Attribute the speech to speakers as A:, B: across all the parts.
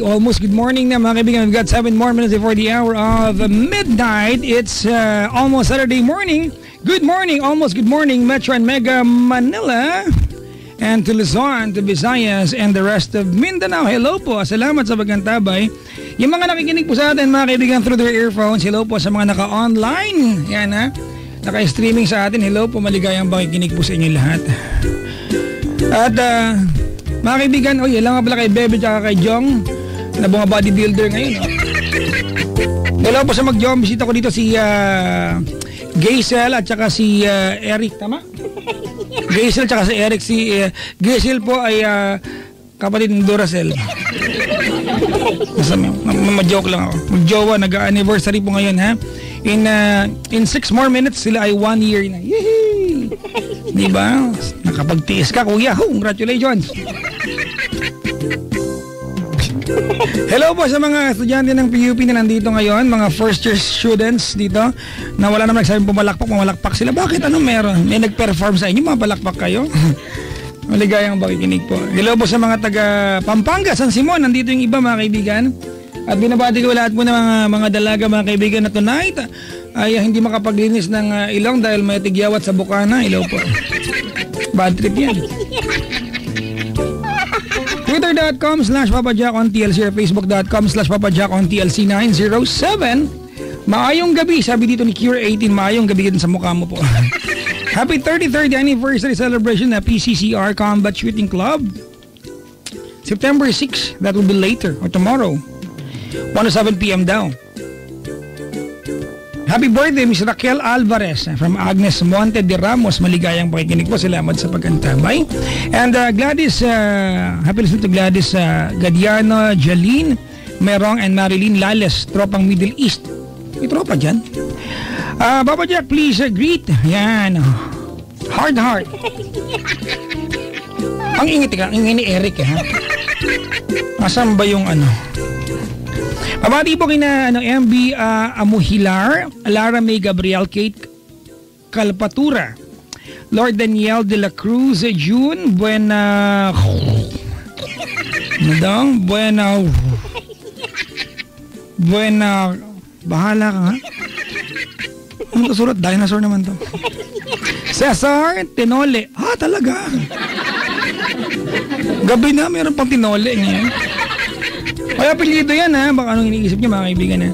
A: almost good morning na mga kaibigan. We've got 7 more minutes before the hour of midnight. It's almost Saturday morning. Good morning, almost good morning, Metro and Mega Manila. And to Luzon, to Visayas, and the rest of Mindanao. Hello po, salamat sa pagkantabay. Yung mga nakikinig po sa atin, mga kaibigan, through their earphones, hello po sa mga naka-online. Yan ha, naka-streaming sa atin. Hello po, maligayang pakikinig po sa inyo lahat. At mga kaibigan, yan lang nga pala kay Bebe at kay Jong na mga bodybuilder ngayon. Hello po sa mag-Jong, bisita ko dito si Gaisel at saka si Eric, tama? Gaisel at saka si Eric. Si Gaisel po ay kapatid ng Duracell. Ma-joke lang ako. Mag-jowa, nag-anniversary po ngayon ha. In 6 more minutes sila ay 1 year na. Yehey! Diba? Nakapagtiis ka kuya. Congratulations! Hello po sa mga estudyante ng PUP na nandito ngayon, mga first year students dito na wala naman nagsabing pumalakpak sila. Bakit? Ano meron? May nag-perform sa inyo? Mga palakpak kayo? Maligayang pakikinig po. Hello po sa mga taga Pampanga, San Simon. Nandito yung iba mga kaibigan. At binabati ko lahat po ng mga dalaga mga kaibigan na tonight ay hindi makapaglinis ng ilong dahil may tigyawat sa bukana. Hello po. Bad trip yan. Twitter.com/PapaJackOnTLC or Facebook.com/PapaJackOnTLC907. Maayong gabi, sabi dito ni Cure18, maayong gabi din sa mukha mo po. Happy 33rd anniversary celebration na PCCR Combat Shooting Club. September 6, that will be later or tomorrow. 1:07 p.m. daw. Happy birthday, Miss Raquel Alvarez from Agnes Monte de Ramos. Maligayang pakikinig po. Salamat sa pagkantabay. And Gladys, happy listening to Gladys Gadiano, Jaline, Merong, and Marilyn Lales, tropang Middle East. May tropa dyan. Papa Jack, please greet. Yan. Heart. Ang ingit ka, ang ingit ni Eric ha. Asan ba yung ano? Pabati po kina MB Amuhilar, Lara May Gabriel, Kate Calpatura, Lord Daniel de la Cruz, June, Buena, bahala ka ha? Ano ito sulat? Dinosaur naman to. Cesar Tinole. Talaga? Gabi na, meron pang Tinole niya. Kaya apelido yan ha, baka anong iniisip niyo mga kaibigan ha.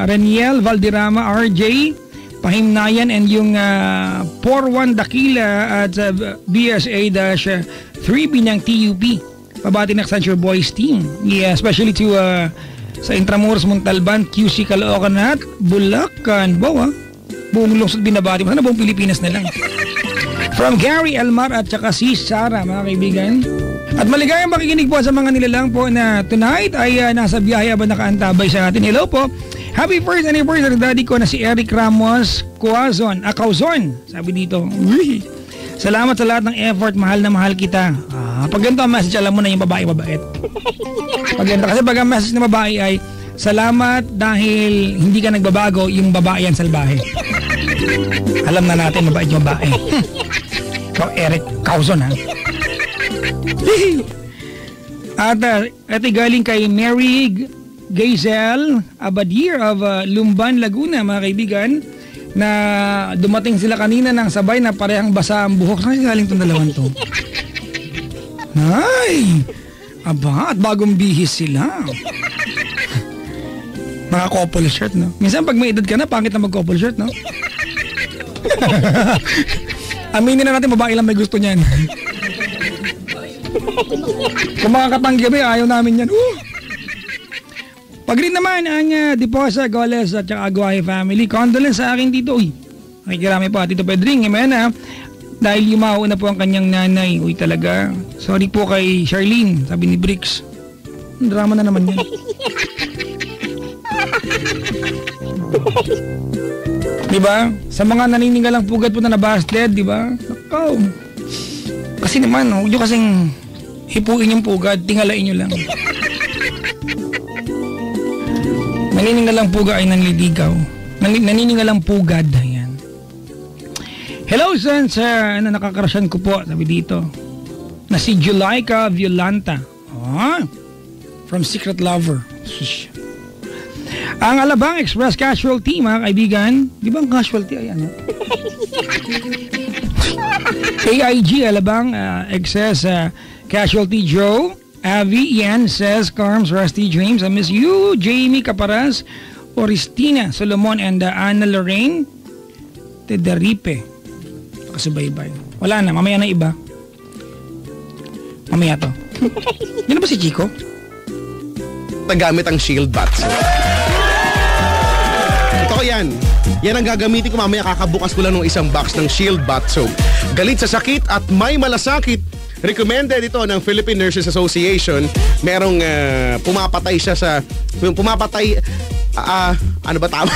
A: Reniel Valderrama, RJ Pahimnayan, and yung 41 Dakila at BSA-3B ng TUP. Pabati ng Accenture Boys team. Yeah, especially to sa Intramuros, Montalban, QC, Caloocan at Bulacan. Wow ha, buong lungsod binabati mo. Sana buong Pilipinas na lang. From Gary Elmar at saka si Sarah mga kaibigan. At maligayang makikinig po sa mga nilalang po na tonight ay nasa biyahe ba nakaantabay sa atin. Hello po. Happy first anniversary daddy ko na si Eric Ramos Cuazon. Sabi dito. Uy. Salamat sa lahat ng effort. Mahal na mahal kita. Pag ganito ang message, alam mo na yung babae mabait. Pag ganito. Kasi pag ang message ng babae ay salamat dahil hindi ka nagbabago, yung babae yan salbahe. Alam na natin mabait yung babae. Ikaw Eric Cuazon ha. At ito galing kay Mary Gaisel Abadir of Lumban, Laguna mga kaibigan, na dumating sila kanina ng sabay na parehang basa ang buhok. Saan galing itong dalawang to? Ay! Aba, at bagong bihis sila. Mga couple shirt, no? Minsan pag may edad ka na, pangit na mag-couple shirt, no? Aminin na natin, babae lang may gusto niyan. Kung makakatanggi kami, ayaw namin yan. Pag rin naman ang Diposa, Goles at saka Aguay family, condolence sa akin dito. Uy, nakikirami pa Tito Pedring. Imena, dahil yumaho na po ang kanyang nanay. Uy talaga. Sorry po kay Charlene, sabi ni Bricks. Drama na naman yan. Diba? Sa mga nanininggalang pugat po na nabasted, diba? Nakaw. Kasi naman, huwag nyo kasing hipuin yung pugad, tingalain nyo lang. Nanininggalang puga ay nanliligaw. Nanininggalang pugad, ayan. Hello, son, sir. Nakakarasyan ko po, sabi dito. Na si Julaica Violanta. from Secret Lover. Ang Alabang Express Casualty, mga kaibigan. Di ba ang casualty ay ano? AIG Alabang Excess Casualty Joe. Avi Ian says, Carms, Rusty Dreams, I miss you. Jamie Caparas, Oristina Solomon, and Ana Lorraine Tederipe. Kasubaybay. Wala na, mamaya na iba. Mamaya to. Yan na ba si Chico?
B: Nagamit ang shield bats. Ito yan. Yan ang gagamitin ko mamaya. Kakabukas ko lang ng isang box ng shield bat soap. Galit sa sakit at may malasakit. Recommended ito ng Philippine Nurses Association. Merong pumapatay siya sa... Pumapatay... ano ba tama?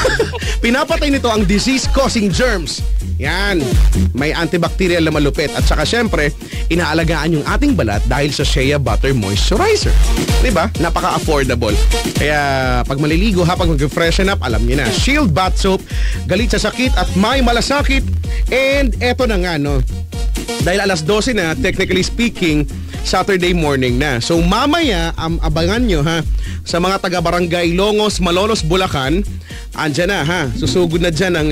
B: Pinapatay nito ang disease-causing germs. Yan. May antibacterial na malupit. At saka syempre, inaalagaan yung ating balat dahil sa Shea Butter Moisturizer. Diba? Napaka-affordable. Kaya pag maliligo ha, pag mag-freshen up, alam niyo na. Shield Bath Soap, galit sa sakit at may malasakit. And eto na nga, no? Dahil alas 12 na, technically speaking, Saturday morning na. So mamaya, abangan nyo ha, sa mga taga-barangay Longos, Malolos, Bulacan, andyan na ha, susugod na dyan ang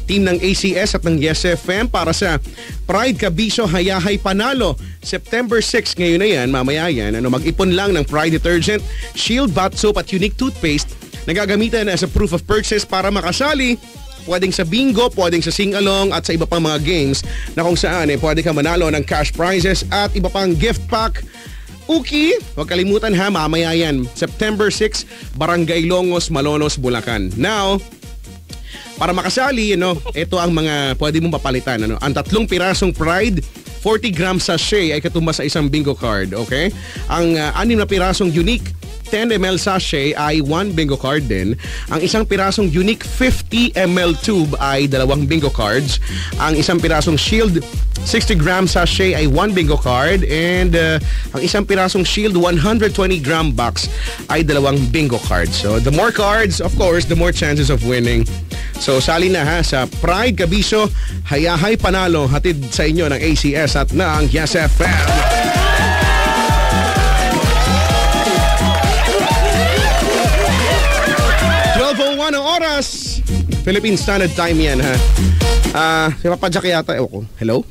B: team ng ACS at ng Yes FM para sa Pride Kabisyo Hayahay Panalo. September 6 ngayon na yan, mamaya yan. Mag-ipon lang ng Pride Detergent, Shield Bath Soap at Unique Toothpaste na gagamitan as a proof of purchase para makasali. Pwedeng sa bingo, pwedeng sa sing-along at sa iba pang mga games na kung saan pwede ka manalo ng cash prizes at iba pang gift pack. Uki, huwag kalimutan ha, mamaya yan. September 6, Barangay Longos, Malolos, Bulacan. Now, para makasali, ito ang mga pwede mong papalitan. Ang 3 pirasong Pride, 40 grams sachet ay katumbas sa isang bingo card, okay? Ang 6 na pirasong Unique 10 ml sachet ay 1 bingo card din. Ang isang pirasong Unique 50 ml tube ay 2 bingo cards. Ang isang pirasong Shield 60 grams sachet ay 1 bingo card. And ang isang pirasong Shield 120 gram box ay 2 bingo cards. So the more cards, of course, the more chances of winning. So sali na ha sa Pride Kabisyo Hayahay Panalo, hatid sa inyo ng ACS at ng Yes FM. 12:01 ang oras. Philippine Standard Time yan ha. Si Papa Jack yata. Ewan ko. Hello?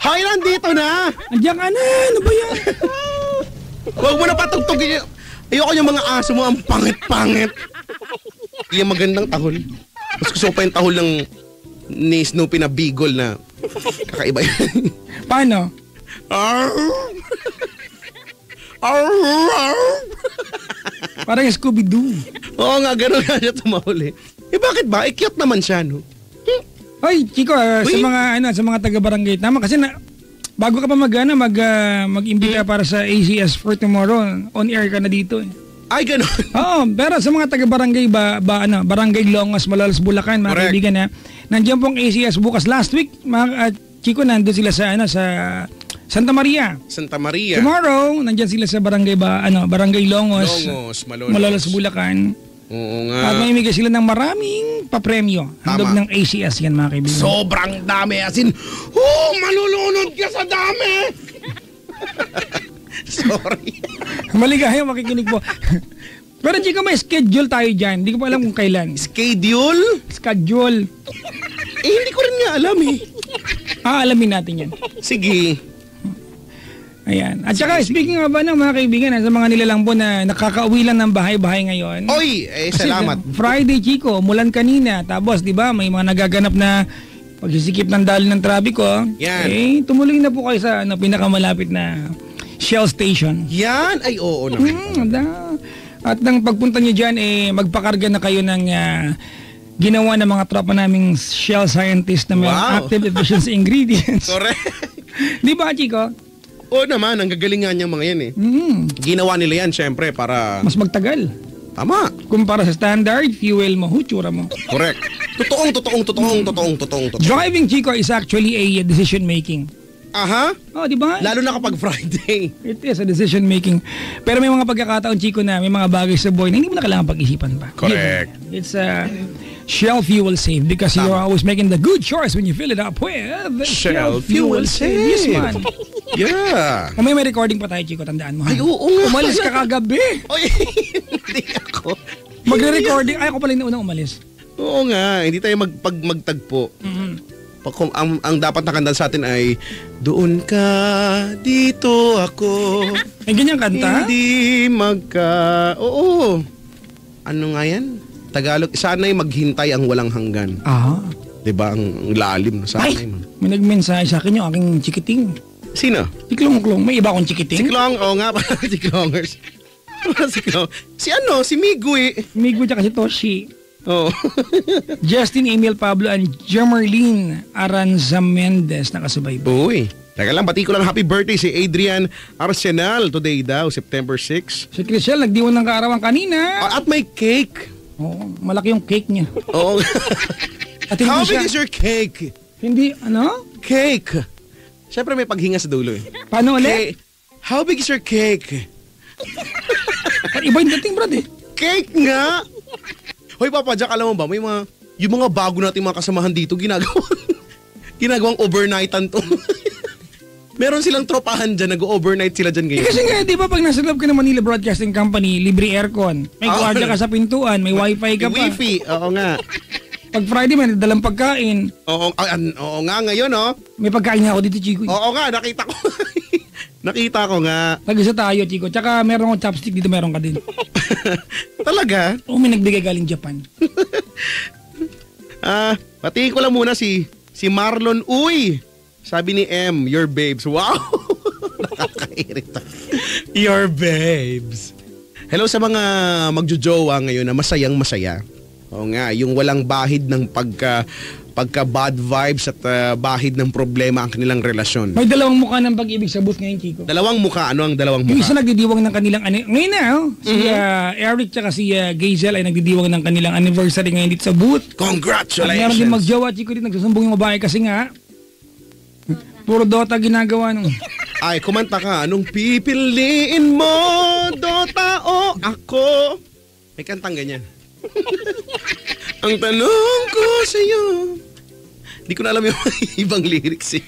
B: Hi, nandito na.
A: Andiyan ka na. Ano ba yan?
B: Huwag mo na patugtugin. Ayoko yung mga aso mo. Ang pangit-pangit. Yung magandang tahol. Mas gusto ko pa yung tahol ng ni Snoopy na Beagle na kakaiba yan.
A: Paano? Parang Scooby-Doo.
B: Oo nga, gano'n nga siya tumahuli. Bakit ba? Cute naman siya, no?
A: Oy, Chico, sa mga taga-barangay, tama kasi bago ka pa mag-imbita para sa ACS for tomorrow, on air ka na dito eh.
B: Ay, gano'n?
A: Oo, pero sa mga taga-barangay Barangay Longos, Malolos, Bulacan, mga kaibigan nandiyan pong ACS bukas. Last week, Chico, nandun sila sa Santa Maria.
B: Santa Maria.
A: Tomorrow, nandiyan sila sa Barangay Longos, Malolos, Bulacan.
B: Oo nga.
A: At mamimigay sila ng maraming papremyo. Handog ng ACS yan, mga kaibigan.
B: Sobrang dami. As in, malulunod ka sa dami! Sorry.
A: Maligaya makikinig po. Pero Chico, may schedule tayo dyan. Hindi ko pa alam kung kailan.
B: Schedule?
A: Schedule.
B: Hindi ko rin nga alam eh.
A: Alamin natin yan.
B: Sige.
A: Ayan. At saka, speaking of mga kaibigan, sa mga nilalang po na nakakauwi lang ng bahay-bahay ngayon.
B: Oy, salamat.
A: Friday, Chico, mulan kanina. Tapos, di ba, may mga nagaganap na pagsisikip ng daloy ng trapiko.
B: Yan.
A: Tumuloy na po kayo sa pinakamalapit na Shell Station.
B: Yan? Ay, oo naman.
A: At nang pagpunta nyo dyan, magpakarga na kayo ng ginawa ng mga tropa naming Shell scientist na may active efficiency ingredients.
B: Correct.
A: Di ba, Chico?
B: Oo naman, ang gagalingan niyang mga yan eh. Ginawa nila yan syempre para...
A: mas magtagal.
B: Tama.
A: Kumpara sa standard, fuel mo, hutsura mo.
B: Correct. Totoong.
A: Driving, Chico, is actually a decision making.
B: Aha.
A: Oh, di ba?
B: Lalo na kapag Friday.
A: It is a decision making. Pero may mga pagkakataon, Chico, na may mga bagay sa buhay na hindi mo na kailangan pag-isipan pa.
B: Correct.
A: It's Shell Fuel Save because you're always making the good choice when you fill it up with
B: Shell Fuel Save.
A: Yes, man.
B: Yeah.
A: May recording pa tayo, Chico. Tandaan mo.
B: Ay, oo nga.
A: Umalis ka kagabi.
B: Oy, hindi ako.
A: Magre-recording. Ay, ako pala yung unang umalis.
B: Oo nga, hindi tayo magtagpo. Ang dapat nakanta sa atin ay doon ka, dito ako.
A: May ganyang kanta?
B: Hindi Oo. Ano nga yan? Tagalog, sana'y maghintay ang walang hanggan.
A: Ah.
B: Diba? Ang lalim.
A: Ay, may nagmensahe sa akin yung aking chikiting.
B: Sino?
A: Si Klong. May iba akong chikiting?
B: Si Klong, oo nga. Si Klongers. Si Klong. Si Migu eh.
A: Migu tsaka si Toshi.
B: Oh.
A: Justin Emil Pablo and Jemerlyn Aranza Mendez nakasabay.
B: Uy. Teka lang, pati ko lang happy birthday si Adrian Arsenal. Today daw, September 6.
A: Si Chriselle nagdiwan ng kaarawan kanina.
B: At may cake.
A: Oo, malaki yung cake niya.
B: Oo.
A: At hindi
B: How
A: siya,
B: big is your cake?
A: Hindi, ano?
B: Cake. Siyempre may paghinga sa dulo eh.
A: Paano ulit?
B: How big is your cake?
A: Iba yung dating, brad eh.
B: Cake nga! Hoy Papa Jack, alam mo ba, yung mga bago nating mga kasamahan dito, ginagawang overnightan to. Meron silang tropahan dyan, nag-overnight sila dyan ngayon.
A: Kasi nga, di ba pag nasa loob ka ng Manila Broadcasting Company, libre aircon, may gwardiya ka sa pintuan, may wifi ka pa.
B: Wifi, oo nga.
A: Pag Friday, may nagdalang pagkain.
B: Oo nga ngayon, oh.
A: May pagkain nga ako dito, Chico.
B: Oo nga, nakita ko. Nakita ko nga.
A: Tag-isa tayo, Chico. Tsaka meron akong chopstick dito, meron ka din.
B: Talaga?
A: Oo, may nagbigay galing Japan.
B: Pati ko lang muna si Marlon. Uy! Sabi ni M, your babes. Wow! Nakakairita. Your babes. Hello sa mga magjojowa ngayon na masayang masaya. Oo nga, yung walang bahid ng pagka bad vibes at bahid ng problema ang kanilang relasyon.
A: May dalawang mukha ng pag-ibig sa booth ngayon, Chico.
B: Dalawang mukha? Ano ang dalawang
A: Yung
B: mukha?
A: isa nagdidiwang ng kanilang ngayon na, si Eric tsaka si Gazel ay nagdidiwang ng kanilang anniversary ngayon dito sa booth.
B: Congratulations!
A: At meron din magjowa, Chico, din nagsusumbong yung babae kasi nga, puro Dota ginagawa nung.
B: Ay, kumanta ka. Anong pipiliin mo, Dota o ako? May kantang ganyan. Ang tanong ko sa'yo. Hindi ko na alam yung ibang lyrics eh.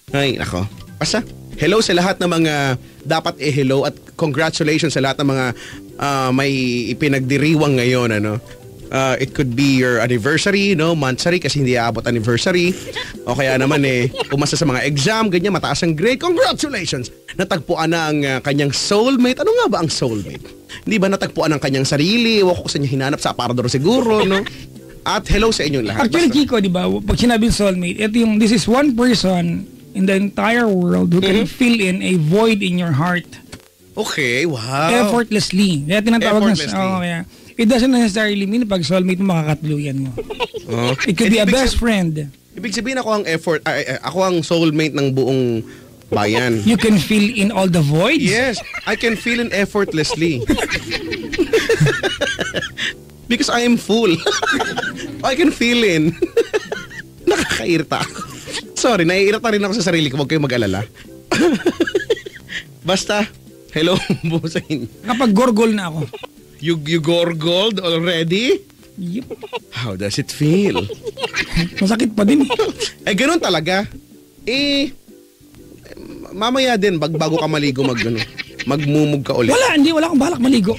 B: Ay, ako. Basta, hello sa lahat ng mga dapat hello at congratulations sa lahat ng mga may ipinagdiriwang ngayon, ano. It could be your anniversary, no? Monthsary kasi hindi aabot anniversary. O kaya naman umasa sa mga exam, ganyan, mataas ang grade. Congratulations! Natagpuan na ang kanyang soulmate. Ano nga ba ang soulmate? Hindi ba natagpuan ang kanyang sarili? Ewan ko sa niya hinanap sa aparador siguro, no? At hello sa inyong lahat.
A: Actually, Chico, di ba, pag sinabing soulmate, this is one person in the entire world who can fill in a void in your heart.
B: Okay, wow.
A: Effortlessly. Kaya tinatawag na, it doesn't necessarily mean pag soulmate mo makakatuluyan mo. It could be a best friend.
B: Ibig sabihin ako ang soulmate ng buong bayan.
A: You can fill in all the voids?
B: Yes, I can fill in effortlessly. Because I am full. I can fill in. Nakakairita ako. Sorry, naiirita rin ako sa sarili ko. Huwag kayong mag-alala. Basta, hello po sa inyo.
A: Kapag gorgol na ako.
B: You gorgled already?
A: Yep.
B: How does it feel?
A: Masakit pa din.
B: Ganun talaga. Mamaya din, bago ka maligo magmumug ka ulit.
A: Wala akong balak maligo.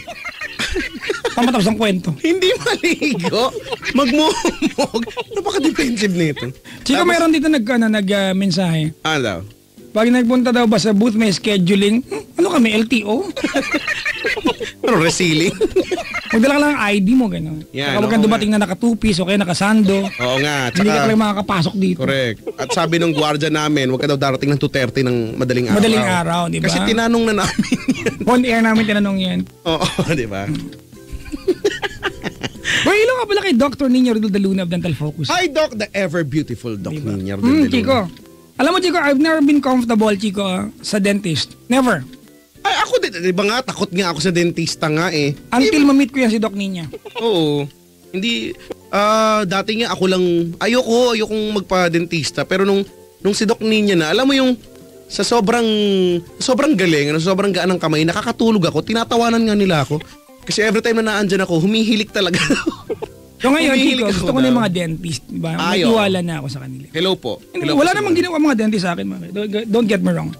A: Pamatapos ang kwento.
B: Hindi maligo. Magmumug. Napaka-defensive nito.
A: Chico, meron dito nag-mensahe.
B: Ano daw?
A: Pag nagpunta daw ba sa booth, may scheduling. Ano kami, LTO?
B: Pero resealing?
A: Magdala ka lang ang ID mo, gano'n.
B: Yeah,
A: Kapag dumating na naka-2-piece o kaya naka-sando.
B: Oo nga.
A: Hindi ka talaga makakapasok dito.
B: Correct. At sabi nung gwardiya namin, huwag ka daw darating ng 2:30 ng madaling araw.
A: Madaling araw, di ba?
B: Kasi tinanong na namin yan.
A: On air namin tinanong yan.
B: Oo, di ba?
A: Well, ilo nga pala kay Dr. Nino Ridel de Luna of Dental Focus.
B: Hi, Doc. The ever beautiful Doc
A: Diba?
B: Nino Ridel de Luna.
A: Chico. Alam mo, Chico, I've never been comfortable, Chico, sa dentist. Never.
B: Ay, ako, di ba nga, takot nga ako sa dentista nga eh.
A: Until ma-meet ko yan si Doc Nina.
B: Oo. Hindi, dati nga ako lang, ayokong magpa-dentista. Pero nung si Doc Nina na, alam mo yung, sa sobrang galing, sobrang gaan ng kamay, nakakatulog ako, tinatawanan nga nila ako. Kasi every time na naandyan ako, humihilik talaga.
A: So ngayon,
B: Humihilig
A: Chico,
B: ako
A: gusto ko na yung
B: daw.
A: mga dentist. Diba?
B: Ay,
A: May tiwala na ako sa kanila.
B: Hello po.
A: Hindi,
B: Hello po
A: wala
B: sa
A: namang
B: mga-
A: ginawa mga dentist sa akin. Don't get me wrong.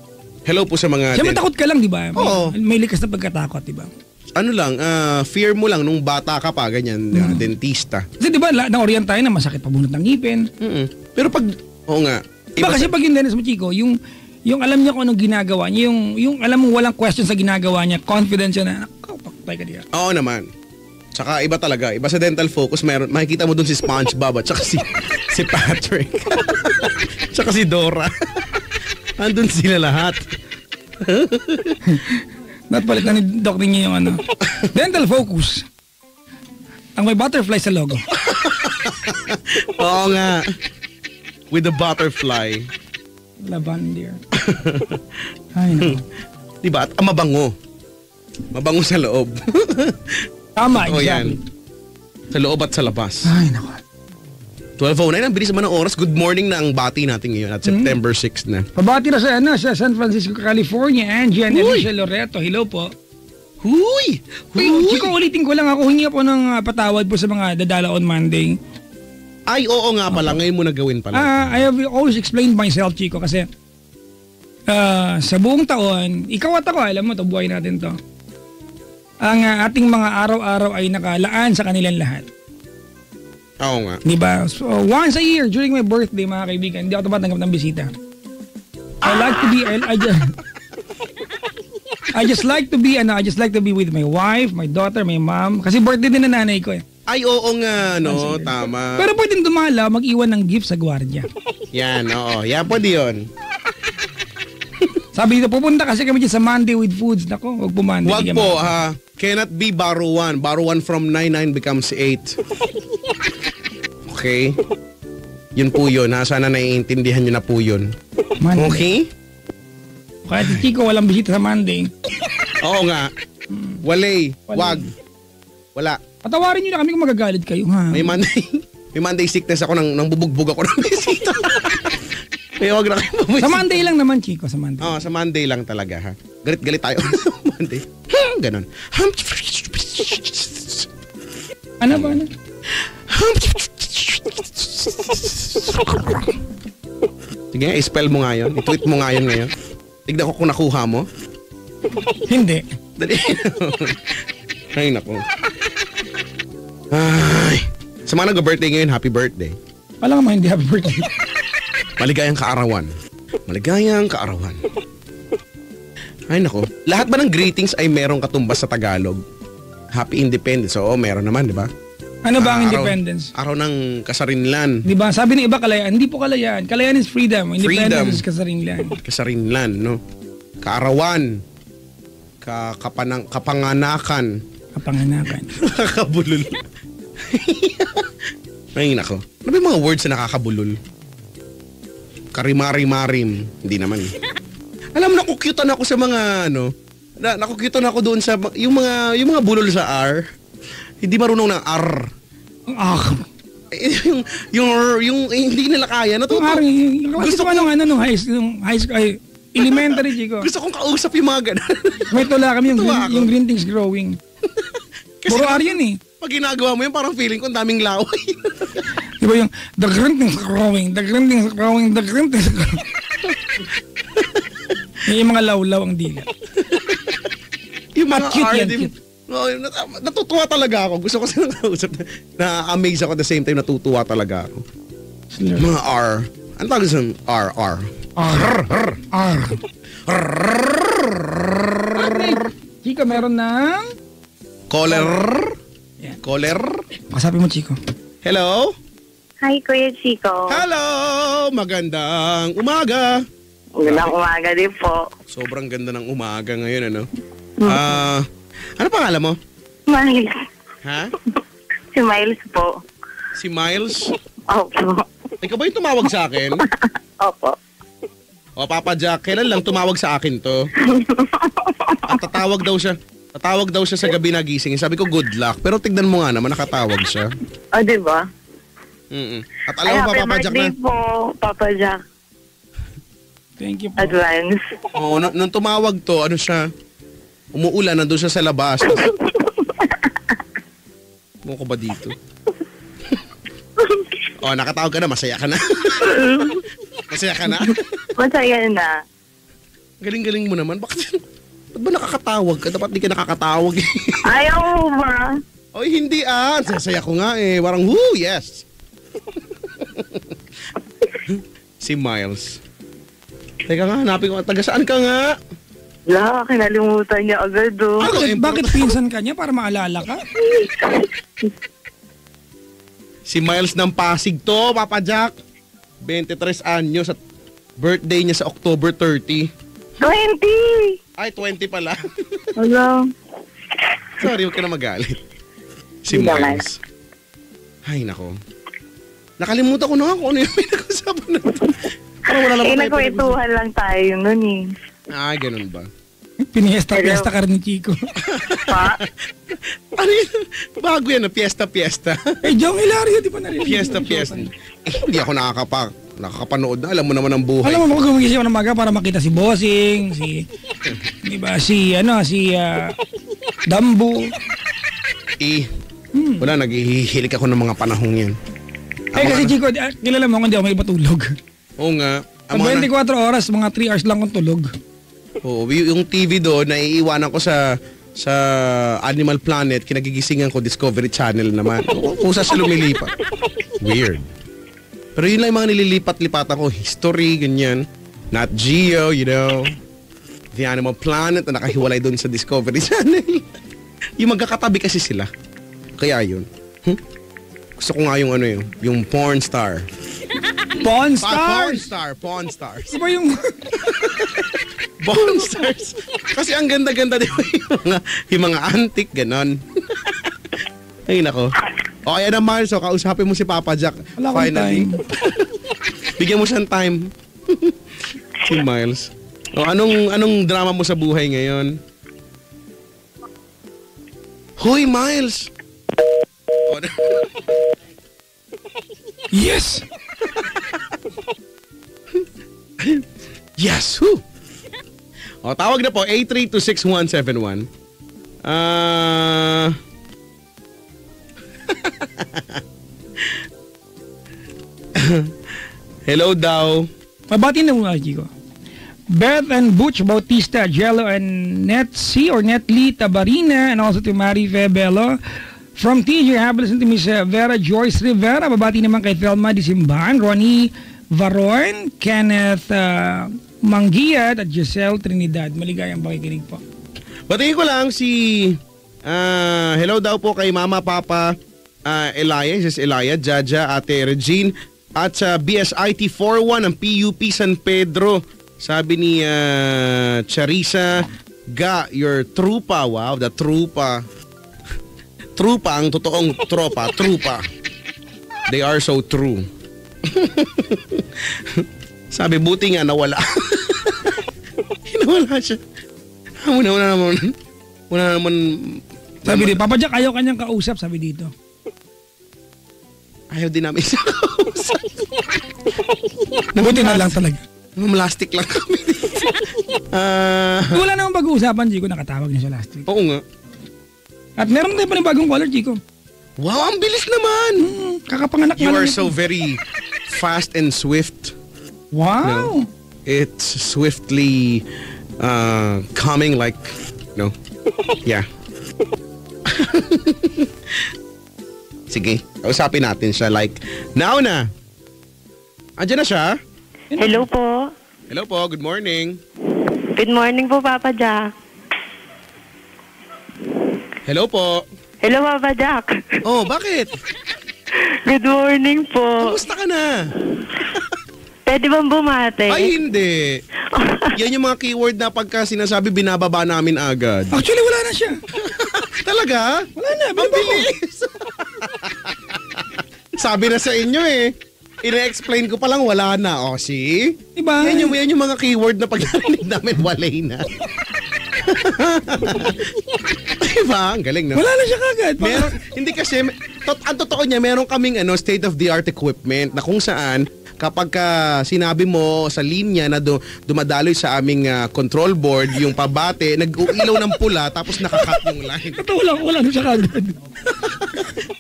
B: Hello po sa mga...
A: Siyempre takot ka lang, di ba?
B: Oo.
A: May likas na pagkatakot, di ba?
B: Ano lang, fear mo lang nung bata ka pa, ganyan, dentista.
A: Kasi di ba, na-orient tayo na masakit pabunot ng ngipin.
B: Mm-mm. Pero pag... Oo nga.
A: Diba kasi pag yung dentist mo, Chico, yung alam niya kung anong ginagawa niya, yung alam mo walang question sa ginagawa niya, confidence siya na, patay ka diya.
B: Oo naman. Tsaka iba talaga. Iba sa Dental Focus, meron, makikita mo dun si SpongeBob at tsaka si Patrick. Tsaka si Dora. Andun sila lahat.
A: Palit na ni Doc niya yung ano. Dental Focus. Ang may butterfly sa logo.
B: Oo nga. With the butterfly.
A: Lavender. Ay, no.
B: Diba? At mabango. Mabango sa loob.
A: Tama,
B: Oo
A: exactly.
B: yan. Sa loob at sa labas.
A: Ay, naku.
B: 12:09, ang bilis naman ng oras. Good morning na ang bati natin ngayon at September 6 na.
A: Pabati na sa San Francisco, California, Angie and Alicia Loreto. Hello po.
B: Huy!
A: Uy, Chico, ulitin ko lang ako. Hingi po ng patawad po sa mga dadala on Monday.
B: Ay, oo nga pala. Ngayon mo na gawin pala.
A: I have always explained myself, Chico, kasi sa buong taon, ikaw at ako, alam mo to, buhay natin to. Ang ating mga araw-araw ay nakalaan sa kanilang lahat.
B: Oo nga.
A: Diba? So, once a year, during my birthday, mga kaibigan, hindi ako tumatanggap ng bisita. I just like to be with my wife, my daughter, my mom. Kasi birthday din na nanay ko eh.
B: Ay, oo nga, no? Tama.
A: Pero pwedeng dumala, mag-iwan ng gift sa gwardiya.
B: Yan, oo. Yan po yun.
A: Sabi dito, pupunta kasi kami dyan sa Monday with Foods. Nako, huwag po Monday.
B: Wag po, ha. Cannot be borrow one. Borrow one from 99 becomes 8. Okay? Yun po yun, ha. Sana naiintindihan nyo na po yun.
A: Monday.
B: Okay?
A: Kahit si Chico walang bisita sa Monday.
B: Oo nga. Walay. Wag. Wala.
A: Patawarin nyo na kami kung magagalit kayo, ha?
B: May Monday sickness ako nang bubugbog ako ng bisita. Kaya wag na kayo bumisita.
A: Sa Monday lang naman, Chico, sa Monday.
B: Oo, sa Monday lang talaga, ha. Galit-galit tayo sa Monday. Ganon.
A: Ano ba? Ano?
B: Sige, i-spell mo nga yun. I-tweet mo nga yun ngayon. Tignan ko kung nakuha mo.
A: Hindi.
B: Dali. Ay, naku. Ay. Sa mga nag-birthday ngayon, happy birthday.
A: Wala nga hindi happy birthday.
B: Maligayang kaarawan. Maligayang kaarawan. Ay, naku. Lahat ba ng greetings ay merong katumbas sa Tagalog? Happy Independence. Oo, meron naman, di ba?
A: Ano ba ang
B: Araw-
A: independence?
B: Araw ng kasarinlan.
A: Di ba? Sabi ng iba kalayaan. Hindi po kalayaan. Kalayaan is freedom. Independence
B: Freedom.
A: is kasarinlan.
B: Kasarinlan, no? Kaarawan. Kapanganakan.
A: Kapanganakan.
B: Nakakabulol. Ay, nako. Ano ba yung mga words na nakakabulol? Karimari-marim. Hindi naman. Alam mo, nakukyutan ako sa mga, nakukyutan ako doon sa, yung mga bulol sa R. Hindi marunong ng R. Yung hindi nila kaya.
A: Gusto ko nung high school, elementary, Chico.
B: Gusto kong kausap yung mga ganun.
A: May tula kami
B: Tuwa ako.
A: yung green things growing. Puro R yan eh.
B: Pag ginagawa mo yun, parang feeling ko ang daming laway.
A: Di ba yung the green things growing, the green things growing, the green things growing. Yung mga lawlaw ang dila.
B: Yung mga
A: Cute
B: R,
A: yan,
B: di-
A: cute.
B: No, natutuwa talaga ako. Gusto ko silang kausap. Na-amaze ako at the same time, natutuwa talaga ako. Mga R. Ano tawag sa R? R.
A: R. Chico, meron ng...
B: Caller.
A: Yan.
B: Caller.
A: Pasabi mo, Chico.
B: Hello?
C: Hi, Kuya Chico.
B: Hello! Magandang umaga.
C: Magandang umaga din po.
B: Sobrang ganda ng umaga ngayon, ano? Ano pangalan mo?
C: Miles.
B: Ha?
C: Si Miles po.
B: Si Miles?
C: Opo.
B: Ikaw ba yung tumawag sa akin?
C: Opo.
B: O, Papa Jack, kailan lang tumawag sa akin to? At tatawag daw siya sa gabi na gising. Sabi ko, good luck. Pero tignan mo nga naman, nakatawag siya.
C: O, diba?
B: At alam mo pa, Papa Jack,
C: birthday
B: na...
C: po, Papa Jack.
A: Thank you po.
C: Advance.
B: Oo, nung tumawag to, ano siya, umuulan, nandun siya sa labas. Mo ko ba dito? Nakatawag ka na. Masaya ka na. Masaya ka na?
C: Masaya na.
B: Galing-galing mo naman. Ba't ba nakakatawag ka? Dapat di ka nakakatawag.
C: Ayaw mo ba?
B: Oy, hindi Sasaya ko nga eh. Parang, woo, yes. Si Miles. Teka nga, hanapin ko. Taga saan ka nga?
C: Wala, kinalimutan niya agad
A: Bakit pinsan ka niya para maalala ka?
B: Si Miles ng Pasig to, Papa Jack. 23 anyos at birthday niya sa October 30.
C: 20!
B: Ay, 20 pala.
C: Wala.
B: Sorry, huwag ka na magalit. Si
C: Hindi naman.
B: Miles. Ay, nako. Nakalimutan ko na nga kung ano yung pinag-usapan natin. Parang wala lang tayo
C: nagkwentuhan lang tayo nun
B: Ay, ganun ba?
A: Piniesta-piesta ka rin ni Chico.
C: Pa?
B: Ano yun? Bago yan, Piesta-Piesta.
A: Jong Hilario, di ba narinig?
B: Piesta-Piesta. Hindi ako nakakapanood na. Alam mo naman ang buhay.
A: Alam mo, kung gumising ako ng maga para makita si Bossing, di ba, si Dambu.
B: Wala, naghihilik ako ng mga panahong yan.
A: Kasi Chico, kilala mo kung hindi ako may patulog.
B: Oo nga.
A: Sa 24 oras, mga 3 hours lang akong tulog.
B: Oo, yung TV doon, naiiwanan ko sa Animal Planet, kinagigisingan ko Discovery Channel naman. Kung sa lumilipat. Weird. Pero yun lang yung mga nililipat-lipatan ko. History, ganyan. Nat Geo, The Animal Planet na nakahiwalay doon sa Discovery Channel. Yung magkakatabi kasi sila. Kaya yun. Gusto ko nga yung Porn Star.
A: Pawn Stars!
B: Pawn Stars.
A: Di ba yung...
B: Pawn Stars. Kasi ang ganda-ganda, di ba? Yung mga antique, ganon. Ay, nako. O, ayan na, Mars. Kausapin mo si Papa Jack.
A: Wala akong time.
B: Bigyan mo siyang time. Si Miles. O, anong drama mo sa buhay ngayon? Hoy, Miles! O,
A: Yes!
B: yes! Whew! O, tawag na po, 8326171. Hello daw.
A: Mabati na muna, Chico. Beth and Butch Bautista, Jello and Netsi or Netly Tabarina, and also to Mari Febelo. From TJ Habelis to Miss Vera Joyce Rivera. Babati naman kay Thelma Disimban, Ronnie Varon, Kenneth Mangiat at Giselle Trinidad. Maligayang pakikinig po.
B: Batiin ko lang si hello daw po kay Mama, Papa, Elias, Jaja, Ate Regine at sa BSIT 41 ng PUP San Pedro. Sabi ni Charissa, your trupa. Wow, the trupa. Trupa, ang totoong tropa, trupa. They are so true. Sabi, buti nga nawala. Nawala siya. Wala naman.
A: Sabi dito, Papa Jack, ayaw kanyang kausap, sabi dito.
B: Ayaw din namin siya kausap.
A: Buti na lang talaga.
B: Malastik lang kami dito.
A: Wala namang pag-uusapan, Chico, nakatawag niya siya last week.
B: Oo nga.
A: At meron tayo pa ng bagong caller, Chico.
B: Wow, ang bilis naman.
A: Kakapanganak
B: You
A: na
B: are
A: lang
B: so
A: ito.
B: very fast and swift.
A: Wow.
B: It's swiftly coming like, yeah. Sige, kausapin natin siya like, now na. Andiyan na siya?
C: Hello po.
B: Hello po, good morning.
C: Good morning po, Papa Jack.
B: Hello po.
C: Hello, Papa Jack.
B: Oh, bakit?
C: Good morning po.
B: Kamusta ka na?
C: Pwede bang bumate?
B: Ay, hindi. Yan yung mga keyword na pagka sinasabi, binababa namin agad.
A: Actually, wala na siya.
B: Talaga?
A: Wala na,
B: Ang bilis. Sabi na sa inyo eh. Ine-explain ko pa lang, wala na. O, see?
A: Diba?
B: Yan yung mga keyword na pag narinig namin, walay na. Diba? Ang galing na.
A: Wala na siya kagad.
B: Meron, hindi kasi, ang totoo niya, meron kaming state-of-the-art equipment na kung saan, kapag sinabi mo sa linya na dumadaloy sa aming control board, yung pabate, nag-uilaw ng pula tapos nakakat yung line.
A: Totoo lang, wala na siya kagad.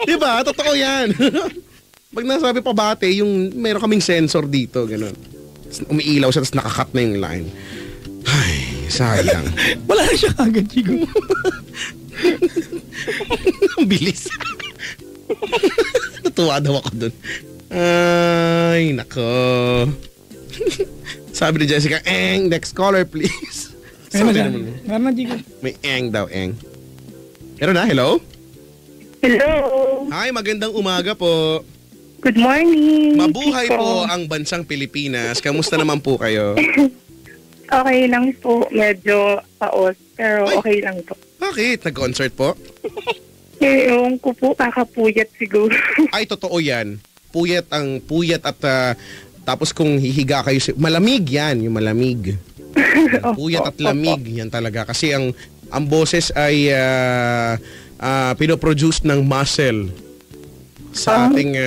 B: Diba? Totoo yan. Pag nasabi pabate, yung meron kaming sensor dito, gano'n. Umiilaw siya tapos nakakat na yung line. Ay, sayang.
A: Wala na siya kagad, Chico.
B: Ang bilis. Natuwa daw ako dun. Ay, nako. Sabi ni Jessica, next caller please.
A: Ayun na siya.
B: naman.
A: Meron na, Chico.
B: May daw, Meron na, hello?
C: Hello.
B: Hi, magandang umaga po.
C: Good morning.
B: Mabuhay
C: Chico.
B: po ang bansang Pilipinas. Kamusta naman po kayo?
C: Okay lang po. Medyo paos. Pero
B: Ay.
C: okay lang po.
B: Bakit? Nag-concert po?
C: Ewan ko po, kakapuyat siguro.
B: Ay, totoo yan. Puyat at tapos kung hihiga kayo, malamig yan, yung malamig. Puyat at lamig, yan talaga. Kasi ang boses ay pinoproduce ng muscle sa ating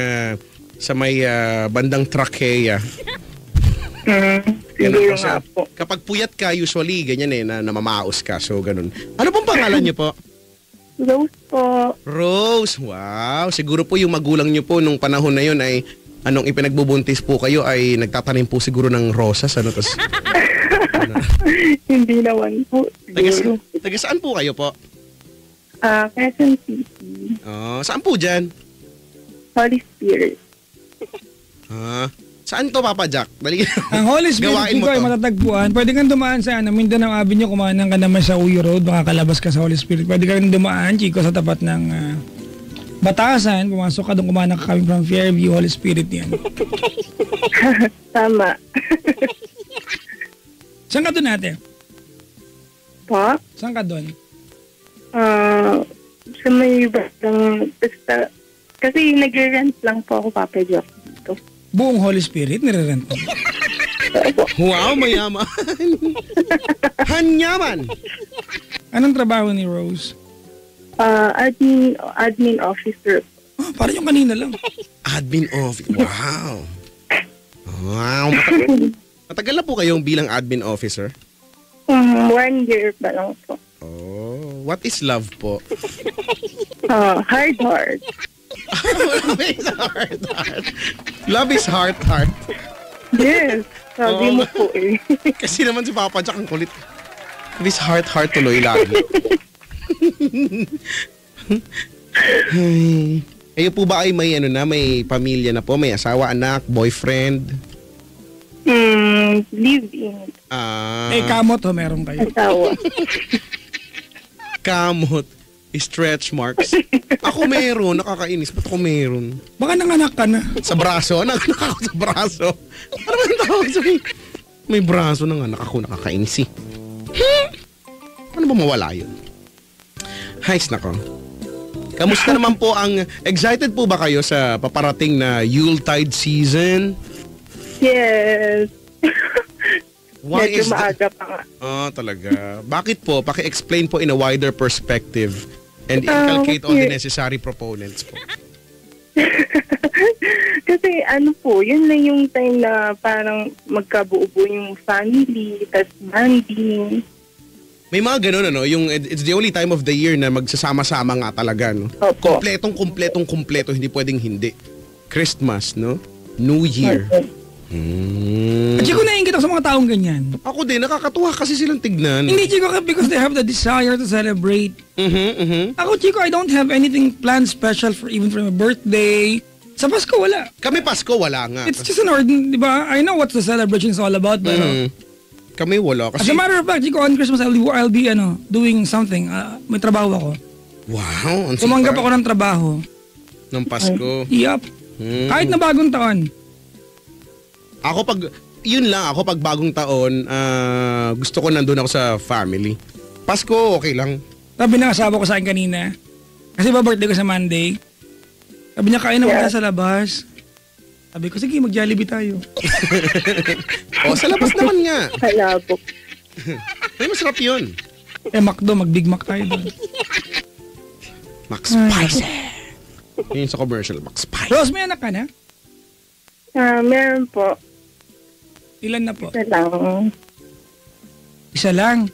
B: sa may bandang trachea.
C: Siguro
B: So,
C: nga po.
B: kapag puyat ka, usually ganyan na namamaos ka. So, ganun. Ano pong pangalan niyo po?
C: Rose po.
B: Rose, wow. Siguro po yung magulang niyo po nung panahon na yun ay anong ipinagbubuntis po kayo ay nagtatanim po siguro ng rosas. Tas,
C: Hindi naman po. Siguro.
B: taga saan po kayo po?
C: Quezon City.
B: Saan po dyan?
C: Holy Spirit.
B: Saan to, Papa Jack? Dali.
A: Ang Holy Spirit,
B: Gawain mo
A: Chico, ay
B: to.
A: matatagpuan. Pwede kang dumaan sa Mindanao Avenue, kumanan ka naman sa Uyo Road, baka kalabas ka sa Holy Spirit. Pwede kang dumaan, Chico, sa tapat ng Batasan, pumasok ka doon, kumanan ka kami from Fairview, Holy Spirit yan.
C: Tama.
A: Saan ka doon ate?
C: Po?
A: Saan ka doon?
C: Sa may batang, basta, kasi nag-rent lang po ako, Papa Jack, dito.
A: Buong Holy Spirit, nire-rent mo.
B: Wow, mayaman. Hanyaman.
A: Anong trabaho ni Rose?
C: Admin officer.
A: Oh, parang yung kanina lang.
B: Admin officer. Wow. Wow. Matagal na po kayong bilang admin officer?
C: 1 year pa lang po.
B: Oh, what is love po?
C: Hard.
B: Love is heart. Love is heart.
C: Yes. Sabi mo po eh.
B: Kasi naman si Papa Jack ang kulit. Love is heart tuloy lagi. Kayo po ba ay may pamilya na po? May asawa, anak, boyfriend?
C: Live-in.
A: Kamot ho, meron kayo.
C: Asawa.
B: Kamot. Stretch marks. Ako meron, nakakainis. Ba't ako meron?
A: Baka nanganak ka na.
B: Sa braso? Nanganak ako sa braso. Ano ba yung tawag sa may braso nanganak ako, nakakainis eh. Ano ba mawala yun? Hays nako. Kamusta naman po excited po ba kayo sa paparating na Yuletide season?
C: Yes.
B: Why
C: Medyo
B: is that?
C: maaga pa nga.
B: Talaga. Bakit po? Paki-explain po in a wider perspective and inculcate all the necessary proponents po.
C: Kasi yun lang yung time na parang magkabuo-buo yung family, tas bonding.
B: May mga ganun yung it's the only time of the year na magsasama-sama nga talaga, no?
C: Opo.
B: Kompletong, hindi pwedeng hindi. Christmas, no? New Year.
A: Chico, naiingit ako sa mga taong ganyan.
B: Ako din, nakakatuwa kasi silang tignan.
A: Hindi, Chico, because they have the desire to celebrate. Ako, Chico, I don't have anything planned special even for my birthday. Sa Pasko, wala.
B: Kami Pasko, wala nga.
A: It's just an ordinary, di ba? I know what the celebration is all about, pero
B: Kami wala.
A: as
B: Kasi,
A: a matter of fact, Chico, on Christmas, I'll be doing something. May trabaho ako.
B: wow, ang
A: Tumanggap
B: sipag
A: ako ng trabaho.
B: ng Pasko.
A: Yup. Kahit na bagong taon.
B: Yun lang, ako pag bagong taon, gusto ko nandun ako sa family. Pasko, okay lang.
A: Sabi ng asawa ko sa akin kanina, kasi birthday ko sa Monday. Sabi niya, kain naman tayo sa labas. Sabi ko, sige, mag-Jollibee tayo.
B: Sa labas naman nga.
C: Halabok.
B: May masarap yun.
A: McDo, mag-Big Mac tayo doon.
B: Max Spicy. Yun sa commercial, Max Spicy.
A: Rose, may anak ka na?
C: Meron po.
A: Ilan na po?
C: Isa lang.
A: Isa lang.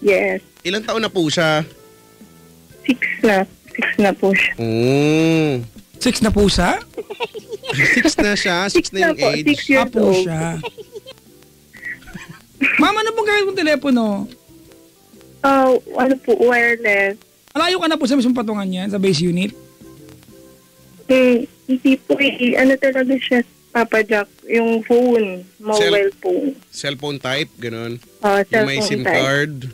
C: Yes.
B: Ilang taon na po siya?
C: 6 na. 6 na po siya.
A: 6 na pusa?
B: 6 na siya? 6 na yung
C: po,
B: age?
C: 6 years
A: po
C: old.
A: siya. Ma'am, ano pong gamit mong telepono?
C: Ano po, wireless.
A: Malayo ka na po sa mismong patungan yan, sa base unit?
C: Hindi po ano talaga siya, Papa Jack, yung phone, mobile phone.
B: Cellphone type, ganun.
C: Cellphone
B: Yung may SIM
C: type.
B: card.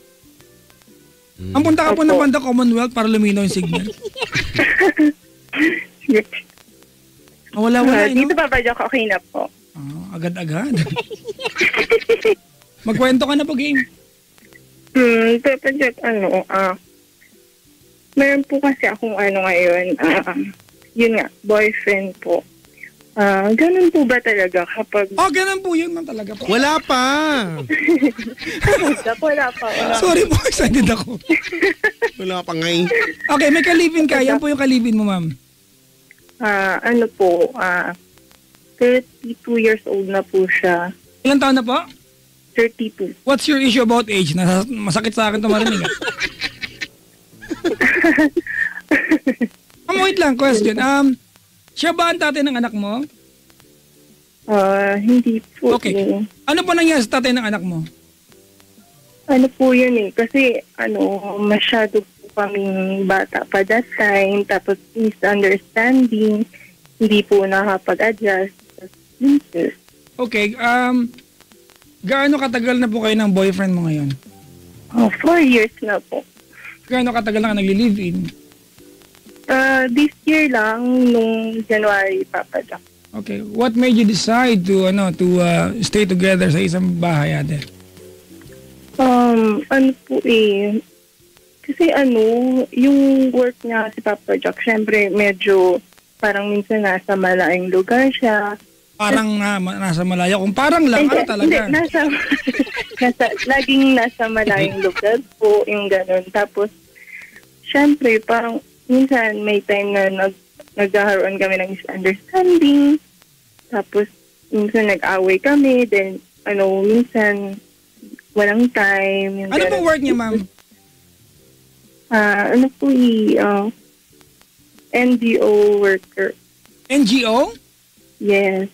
A: Ang punta ka po
C: Opo.
A: ng banda Commonwealth para luminaw yung signal. Wala,
C: Dito,
A: no?
C: Papa Jack, okay na po.
A: Agad-agad. Magkwento ka na po, game.
C: Papa Jack, meron po kasi akong ngayon, yun nga, boyfriend po. Ganun po ba talaga kapag...
A: Ganun po yun, ma'am, talaga po.
B: Wala pa!
C: Wala pa.
A: Sorry po, excited ako.
B: Wala pa ngay.
A: Okay, may kalibin ka. Yan po yung kalibin mo, ma'am.
C: 32 years old na po siya.
A: Ilang taon na po?
C: 32.
A: What's your issue about age? Masakit sa akin ito marinig. Wait lang, question. Siya ba ang tatay ng anak mo?
C: Hindi po.
A: Okay. Ano po nangyari sa tatay ng anak mo?
C: Ano po yun kasi masyado po kaming bata pa that time, tapos misunderstanding, hindi po nakapag-adjust.
A: Okay, gaano katagal na po kayo ng boyfriend mo ngayon?
C: 4 years na po.
A: Gaano katagal na ka nagli-live-in?
C: This year lang, nung January, Papa Jack.
A: Okay, what made you decide to stay together sa isang bahay, ate?
C: Kasi yung work niya si Papa Jack, syempre medyo parang minsan nasa malaking lugar siya.
A: Parang nasa malayo. Kung parang lang, ano talaga?
C: Hindi, laging nasa malaking lugar po, yung ganun. Tapos, syempre, parang minsan may time na nagkakaroon kami ng misunderstanding. Tapos, minsan nag-away kami. Then, minsan walang time. Yung
A: Ano
C: ganun.
A: pong work niya, ma'am?
C: NGO worker.
A: NGO?
C: Yes.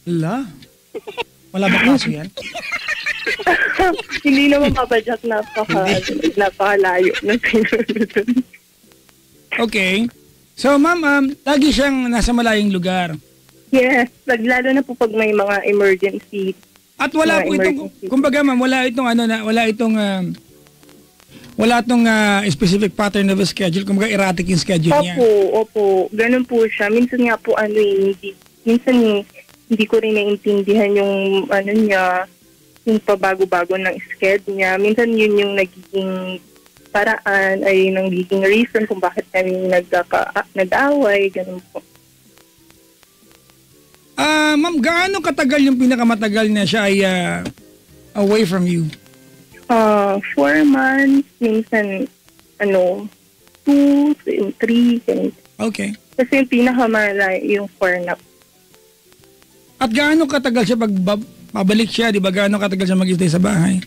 A: Wala ba kaso yan?
C: Hindi naman papadyak, napakalayo na pinunod.
A: Okay. So, ma'am, lagi siyang nasa malayong lugar.
C: Yes, lalo na po pag may mga emergency.
A: At wala po itong, kumbaga ma'am, wala itong specific pattern of a schedule. Kumbaga erratic yung schedule niya.
C: Opo. Ganun po siya. Minsan nga po hindi ko rin naiintindihan yung niya, yung pabago-bago ng schedule niya. Minsan yun yung nagiging paraan ay nagiging reason kung bakit kami nag-away, ganun po.
A: Ma'am, gaano katagal yung pinakamatagal na siya ay away from you?
C: 4 months, minsan 2, 3, ganun.
A: Okay.
C: Kasi yung pinakamala yung 4 na.
A: At gaano katagal siya pag pabalik siya, di ba? Gaano katagal siya mag-stay sa bahay?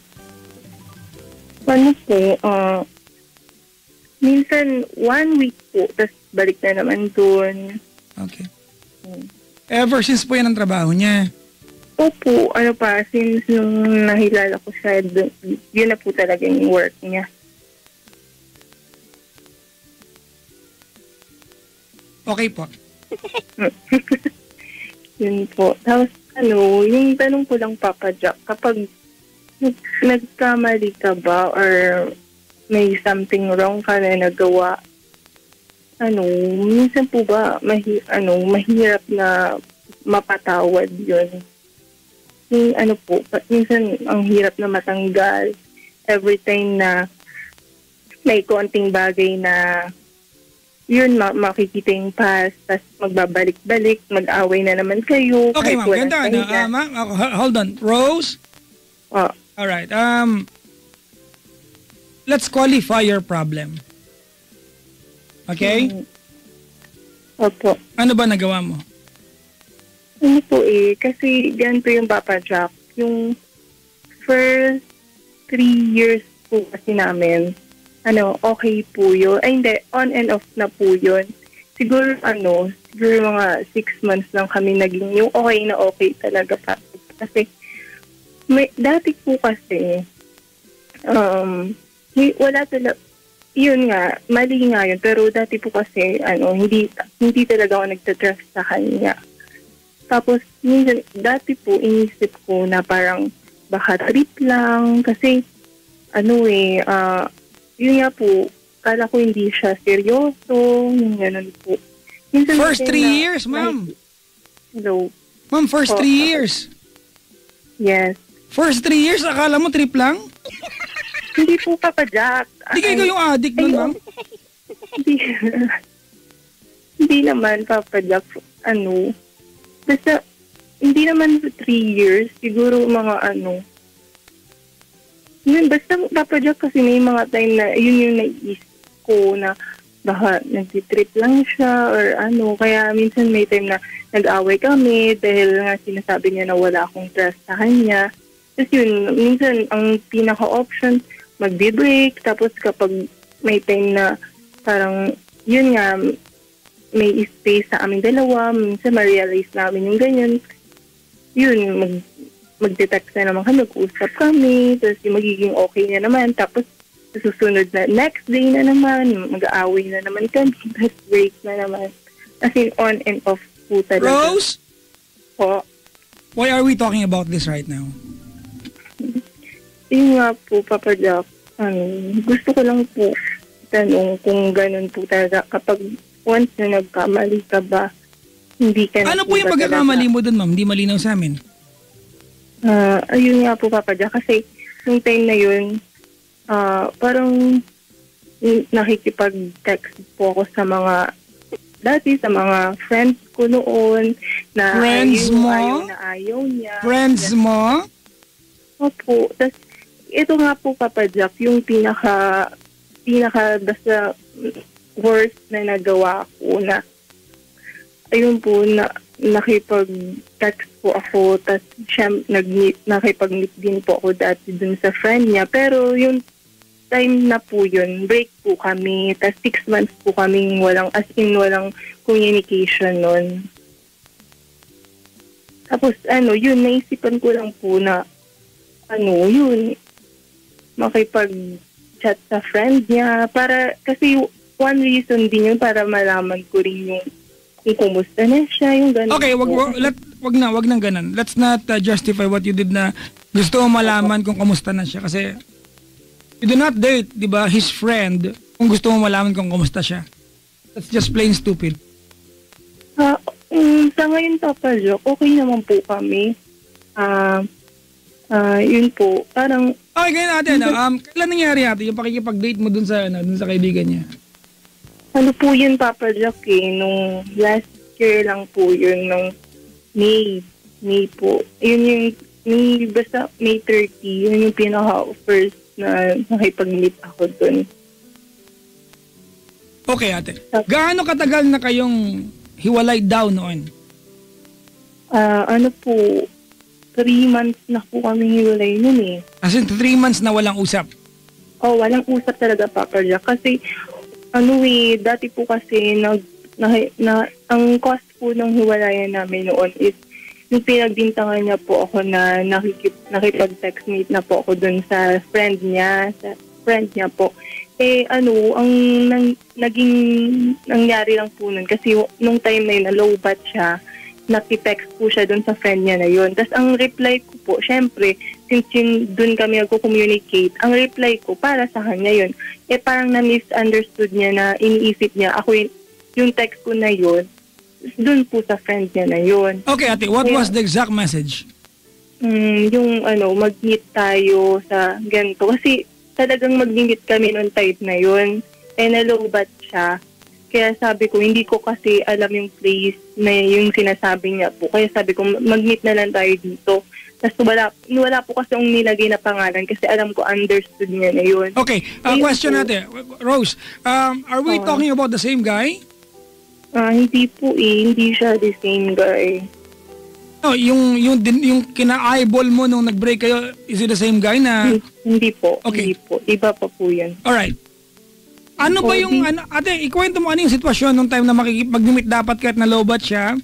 C: Minsan 1 week po, tapos balik na naman dun.
A: Okay. Ever since po yan ang trabaho niya?
C: Opo, since nung nahilala ko siya, yun na po talaga yung work niya.
A: Okay po.
C: Yun po. Tapos yung tanong ko lang, Papa Jack, kapag nagkamali ka ba or may something wrong ka na nagawa, minsan po ba mahirap na mapatawad yun? Yung minsan ang hirap na matanggal every time na may konting bagay na yun, makikita yung past, tapos magbabalik-balik, mag-away na naman kayo.
A: Okay, ma'am. Ganda. Ma'am, hold on. Rose? Alright. Let's qualify your problem. Okay?
C: Opo.
A: Ano ba nagawa mo?
C: Ano po kasi ganito yung Papa Jack. Yung first 3 years po kasi namin, okay po yun. Ay hindi, on and off na po yun. Siguro mga 6 months lang kami naging yung okay talaga pa. Kasi, dati po kasi, wala talaga, yun nga, mali nga yun. Pero dati po kasi, hindi talaga ako nagtatrust sa kanya. Tapos, minsan, dati po, inisip ko na parang baka trip lang. Kasi, yun nga po, kala ko hindi siya seryoso, yung ganun po. Minsan,
A: First 3 years, ma'am.
C: Hello.
A: Ma'am, first 3 years.
C: Yes.
A: First 3 years, akala mo trip lang?
C: Hindi po, Papa Jack.
A: Hindi kayo yung addict nun, ma'am?
C: Hindi naman, Papa Jack. Basta, hindi naman 3 years. Siguro mga basta, Papa Jack, kasi may mga time na yun yung naisip ko na baka nagtitrip lang siya or Kaya minsan may time na nag-away kami dahil nga sinasabi niya na wala akong trust sa kanya. Tapos yun, minsan ang pinaka-option, magbe-break. Tapos kapag may time na parang, yun nga, may space sa aming dalawa, minsan ma-realize namin yung ganyan. Yun, mag-detect na naman kami, mag-usap kami, tapos yung magiging okay na naman. Tapos susunod na, next day na naman, mag-aaway na naman kami, tapos break na naman. As in, on and off po talaga.
A: Rose?
C: Po.
A: Why are we talking about this right now?
C: Yun nga po, Papa Jack, gusto ko lang po tanong kung ganun po talaga kapag once na nagkamali ka ba, hindi ka na
A: Ano po yung pagkakamali mo dun, ma'am? Hindi malinaw sa amin.
C: Ayun nga po, Papa Jack, kasi nung time na yun, parang nakikipag-text po ako sa mga friends ko noon na
A: Friends mo?
C: ayaw na ayaw niya.
A: Friends mo?
C: Opo. Tapos, ito nga po, Papa Jack, yung pinaka basta worst na nagawa ko na ayun po, na nakipag-text po ako, tapos siya nakipag-meet din po ako dati dun sa friend niya. Pero yung time na po yun, break po kami, tapos 6 months po kaming walang communication nun. Tapos yun, naisipan ko lang po na yun, makipag-chat sa friend niya, kasi one reason din yun para malaman ko rin yung kumusta na siya, yung ganun.
A: Okay, wag nang ganun. Let's not justify what you did na gusto mo malaman kung kumusta na siya kasi you do not date, di ba, his friend kung gusto mo malaman kung kumusta siya. That's just plain stupid.
C: Sa ngayon, Papa Jock, okay naman po kami. Yun po, parang...
A: Okay, ganyan natin. Kailan nangyari natin yung pakikipag-date mo dun sa kaibigan niya?
C: Ano po yun, Papa Jack, nung last year lang po yun, nung May po. Yun yung, basta May 30, yun yung pinaka-first na nakipag-meet ako dun.
A: Okay, ate. Gaano katagal na kayong hiwalay daw noon?
C: Ano po, 3 months na po kami hiwalay nun
A: As in, 3 months na walang usap?
C: Oh, walang usap talaga, Papa Jack. Kasi, dati po kasi ang cost po ng hiwalayan namin noon is yung pinagbintangan niya po ako na nakipag-text meet na po ako dun sa friend niya po. Ang naging nangyari lang po nun kasi nung time na yun, na low bat siya, nakitext po siya dun sa friend niya na yun. Tapos ang reply ko po, syempre, since dun kami nagko-communicate, ang reply ko para sa kanya yun. Parang na-misunderstood niya na iniisip niya, ako yung text ko na yun, dun po sa friend niya na yun.
A: Okay, ate, what was the exact message?
C: Yung mag-meet tayo sa ganito. Kasi talagang mag-meet kami noong time na yun. Nalobat siya. Kaya sabi ko, hindi ko kasi alam yung place na yung sinasabi niya po. Kaya sabi ko, mag-meet na lang tayo dito. Tapos wala po kasi yung nilagay na pangalan kasi alam ko understood niya na yun.
A: Okay, question natin. Rose, are we talking about the same guy?
C: Hindi po hindi siya the same guy.
A: Oh, yung kina-eyeball mo nung nag-break kayo, is it the same guy na...
C: Hindi po.
A: Okay.
C: Hindi po. Iba pa po yun.
A: Alright. Ano ba yung, ate, ikwento mo ano yung sitwasyon nung time na mag-meet dapat kahit nalobat siya?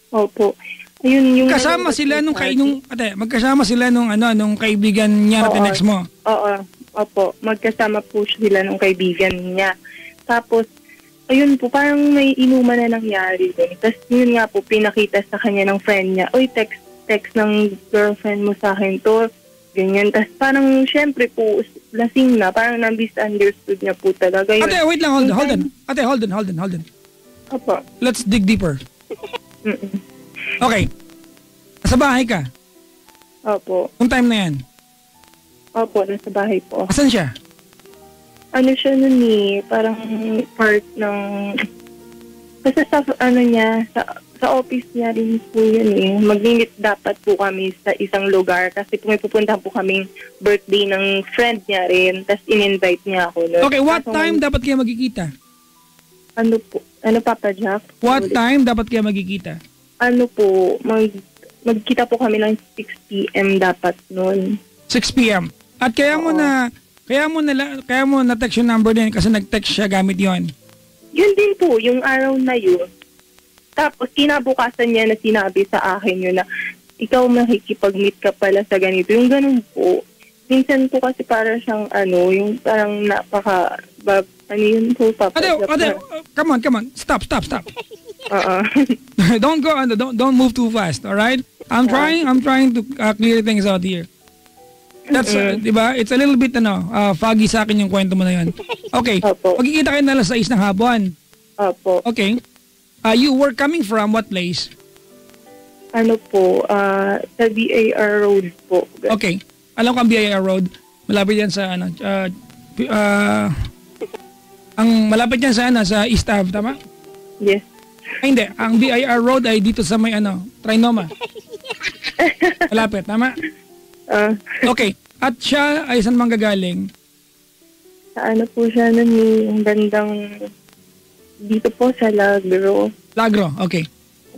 C: Opo. Ayun, yung
A: Kasama sila magkasama sila nung kaibigan niya na tinext mo?
C: Oo. Opo. Magkasama po sila nung kaibigan niya. Tapos, ayun po, parang may inuman na nangyari doon. Tapos yun nga po, pinakita sa kanya ng friend niya, "Uy, text ng girlfriend mo sa akin to." Ganyan. Tapos parang, syempre po, lasing na. Parang na-misunderstood niya po talaga yun.
A: Ate, wait lang, hold on. Ate, hold on.
C: Opo.
A: Let's dig deeper.
C: Mm-mm.
A: Okay. Nasa bahay ka?
C: Opo.
A: Kung time na yan?
C: Opo, nasa bahay po.
A: Asan siya?
C: Ano siya nun parang part ng... Basta sa sa office niya rin po yun Mag-meet dapat po kami sa isang lugar kasi may pupuntahan po kaming birthday ng friend niya rin. Tapos in-invite niya ako nun.
A: Okay, what time dapat kayo magkikita?
C: Ano po? Ano, Papa Jack?
A: What time dapat kayo magkikita?
C: Ano po, magkita po kami ng 6 p.m. dapat nun.
A: 6 p.m. At kaya mo na text yung number din kasi nag-text siya gamit yon.
C: Yun din po, yung araw na yun. Tapos kinabukasan niya na sinabi sa akin yun na ikaw makikipag-meet ka pala sa ganito. Yung ganun po. Minsan po kasi para siyang yung parang yun po, Papa.
A: Ate, come on. Stop. Don't move too fast, all right? I'm trying to clear things out here. That's, diba? It's a little bit, foggy sa akin yung kwento mo na yun. Okay.
C: Opo.
A: Magkikita kayo na alas 6 ng hapon.
C: Opo.
A: Okay. You were coming from what place?
C: Ano po, sa BAR Road po.
A: Okay. Alam ko ang BIR Road, malapit yan sa, malapit yan sa East Ave, tama?
C: Yes.
A: Ay, hindi. Ang BIR Road ay dito sa may, Trinoma. Malapit, tama? Okay. At siya ay saan manggagaling?
C: Sa ano po siya nun yung bandang dito po sa Lagro.
A: Lagro, okay.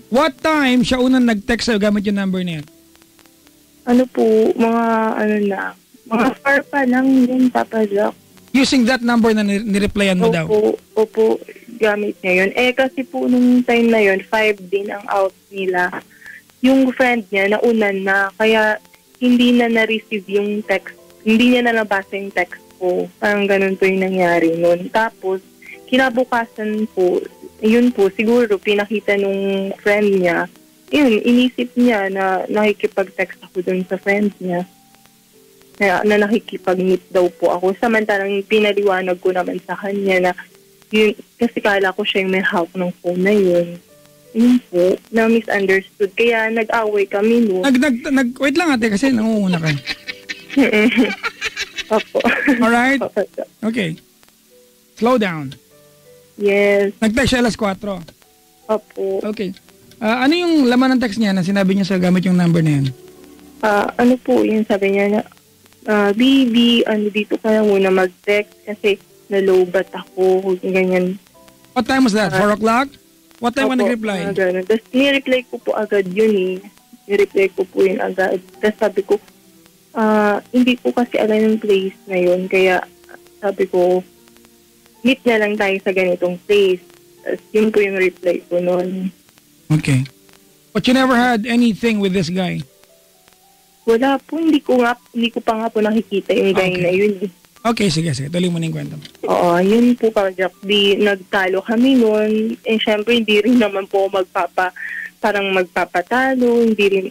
A: What time siya unang nag-text sa'yo gamit yung number na yan?
C: Ano po, mga far pa lang yun, Papa Jack.
A: Using that number na nireplyan mo daw?
C: Opo, gamit niya yun. Kasi po nung time na yun, 5 din ang out nila. Yung friend niya, naunan na, kaya hindi na na-receive yung text. Hindi niya na nabasa yung text ko. Parang ganun po yung nangyari nun. Tapos, kinabukasan po, yun po, siguro pinakita nung friend niya, yun, inisip niya na nakikipag-text ako dun sa friend niya. Na nakikipag-meet daw po ako. Samantalang pinaliwanag ko naman sa kanya na yun, kasi kala ko siya yung may hawak ng phone na yun. Yun po, na misunderstood. Kaya nag-away kami no.
A: Wait lang ate kasi nangunguna ka.
C: Opo.
A: Alright? Okay. Slow down.
C: Yes.
A: Nag-text siya alas 4.
C: Opo.
A: Okay. Ano yung laman ng text niya na sinabi niya sa gamit yung number na yan?
C: Ano po yung sabi niya na, baby, dito ka na muna mag-text kasi nalobat ako, ganyan.
A: What time was that? 4 o'clock? What time ka nag-reply?
C: Tapos ni-reply ko po agad yun Ni-reply ko po yun agad. Tapos sabi ko, hindi ko kasi alam yung place na yun. Kaya sabi ko, meet na lang tayo sa ganitong place. Tapos yun po yung reply ko noon.
A: Okay. But you never had anything with this guy?
C: Wala po. Hindi ko pa nga po nakikita yung guy na yun.
A: Okay, sige. Tuloy mo na yung kwento mo.
C: Oo, yun po, Jack. Nagtalo kami noon. Syempre, hindi rin naman po parang magpapatalo. Hindi rin,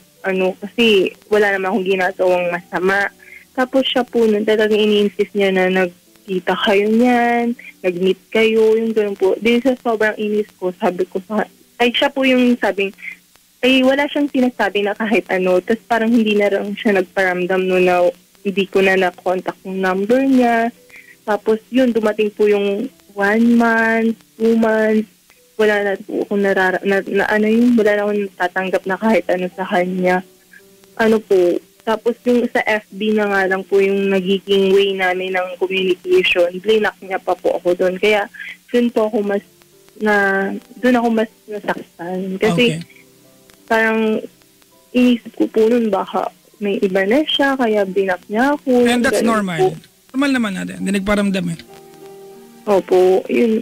C: kasi wala naman akong ginagawang masama. Tapos siya po nun, talagang ini-insist niya na nagkita kayo niyan, nag-meet kayo, yung gano'n po. Din sa sobrang inis ko, sabi ko siya po yung sabing, wala siyang sinasabi na kahit ano. Tapos parang hindi na lang siya nagparamdam no na hindi ko na na-contact yung number niya. Tapos yun, dumating po yung 1 month, 2 months, wala na po akong wala na akong tatanggap na kahit ano sa kanya. Tapos yung sa FB na nga lang po yung nagiging way namin ng communication, blinak niya pa po ako doon. Kaya doon ako mas nasaktan. Kasi parang inisip ko po nun baka may iba na siya, kaya binak niya ako.
A: And that's
C: Ganun
A: normal.
C: po.
A: Normal naman natin. Hindi nagparamdam eh.
C: Opo, yun,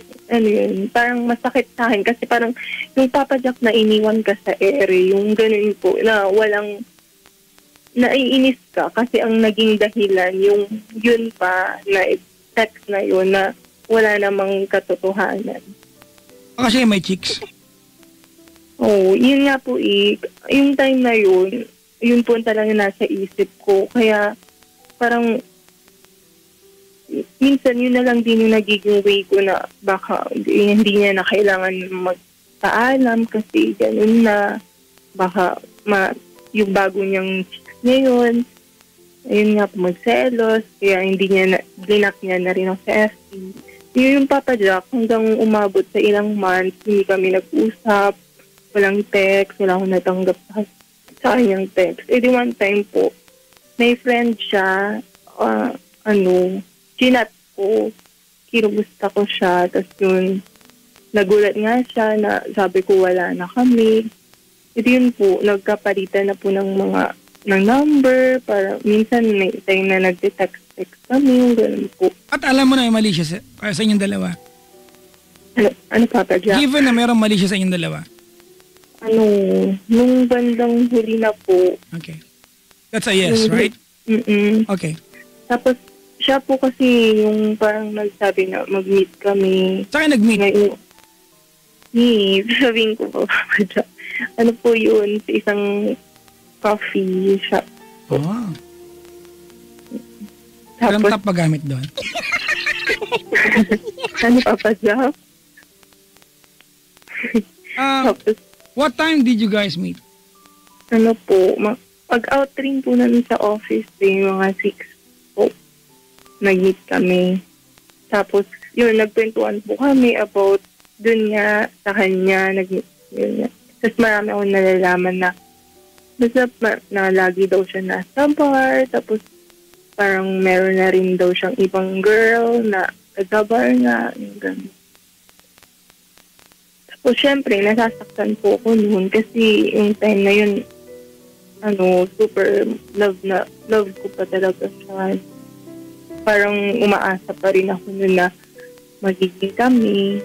C: parang masakit sa akin kasi parang yung Papa Jack na iniwan ka sa ere, yung ganun po, na walang, naiinis ka kasi ang naging dahilan, yung yun pa na text na yun na wala namang katotohanan.
A: Kasi may chicks.
C: Oh, yun nga po yung time na yun po talaga nasa isip ko. Kaya parang minsan yun na lang din yung nagiging way ko na baka hindi niya na kailangan magpaalam kasi ganun na baka yung bago niyang chicks ngayon, ayun nga po magselos, kaya hindi niya blinak niya na rin ako sa FB. Yun yung Papa Jack, hanggang umabot sa ilang months, hindi kami nag-usap, walang text, wala akong natanggap sa kanyang text. Di one time po, may friend siya, chinat ko, kinumusta ko siya, tapos yun, nagulat nga siya na sabi ko wala na kami. Yun po, nagkapalitan na po ng number, para minsan may time na nagte-text kami, ganun po.
A: At alam mo na yung mali siya sa inyong dalawa.
C: Ano Papa Jack?
A: Given na merong mali siya sa inyong dalawa.
C: Nung bandang huli na po.
A: Okay. That's a yes, right? Okay.
C: Tapos, siya po kasi yung parang nagsabi na mag-meet kami.
A: Saan kayo nag-meet?
C: Sabihin ko po, Papa Jack. Ano po yun, sa isang coffee shop.
A: Oh.
C: Tapos,
A: Anong tap pagamit doon?
C: ano Papa Jack? Tapos,
A: What time did you guys meet?
C: ano po, pag-out rin po namin sa office, mga 6 po, nag-meet kami. Tapos, yun, nagkwentuhan po kami about dun nga sa kanya, yun nga. Tapos marami akong nalalaman na basta na lagi daw siya nasa bar, tapos parang meron na rin daw siyang ibang girl na taga-bar nga, yung gano'n. So, syempre, nasasaktan po ako noon kasi yung time na yun, super love ko pa talaga siya. Parang umaasa pa rin ako noon na magiging kami.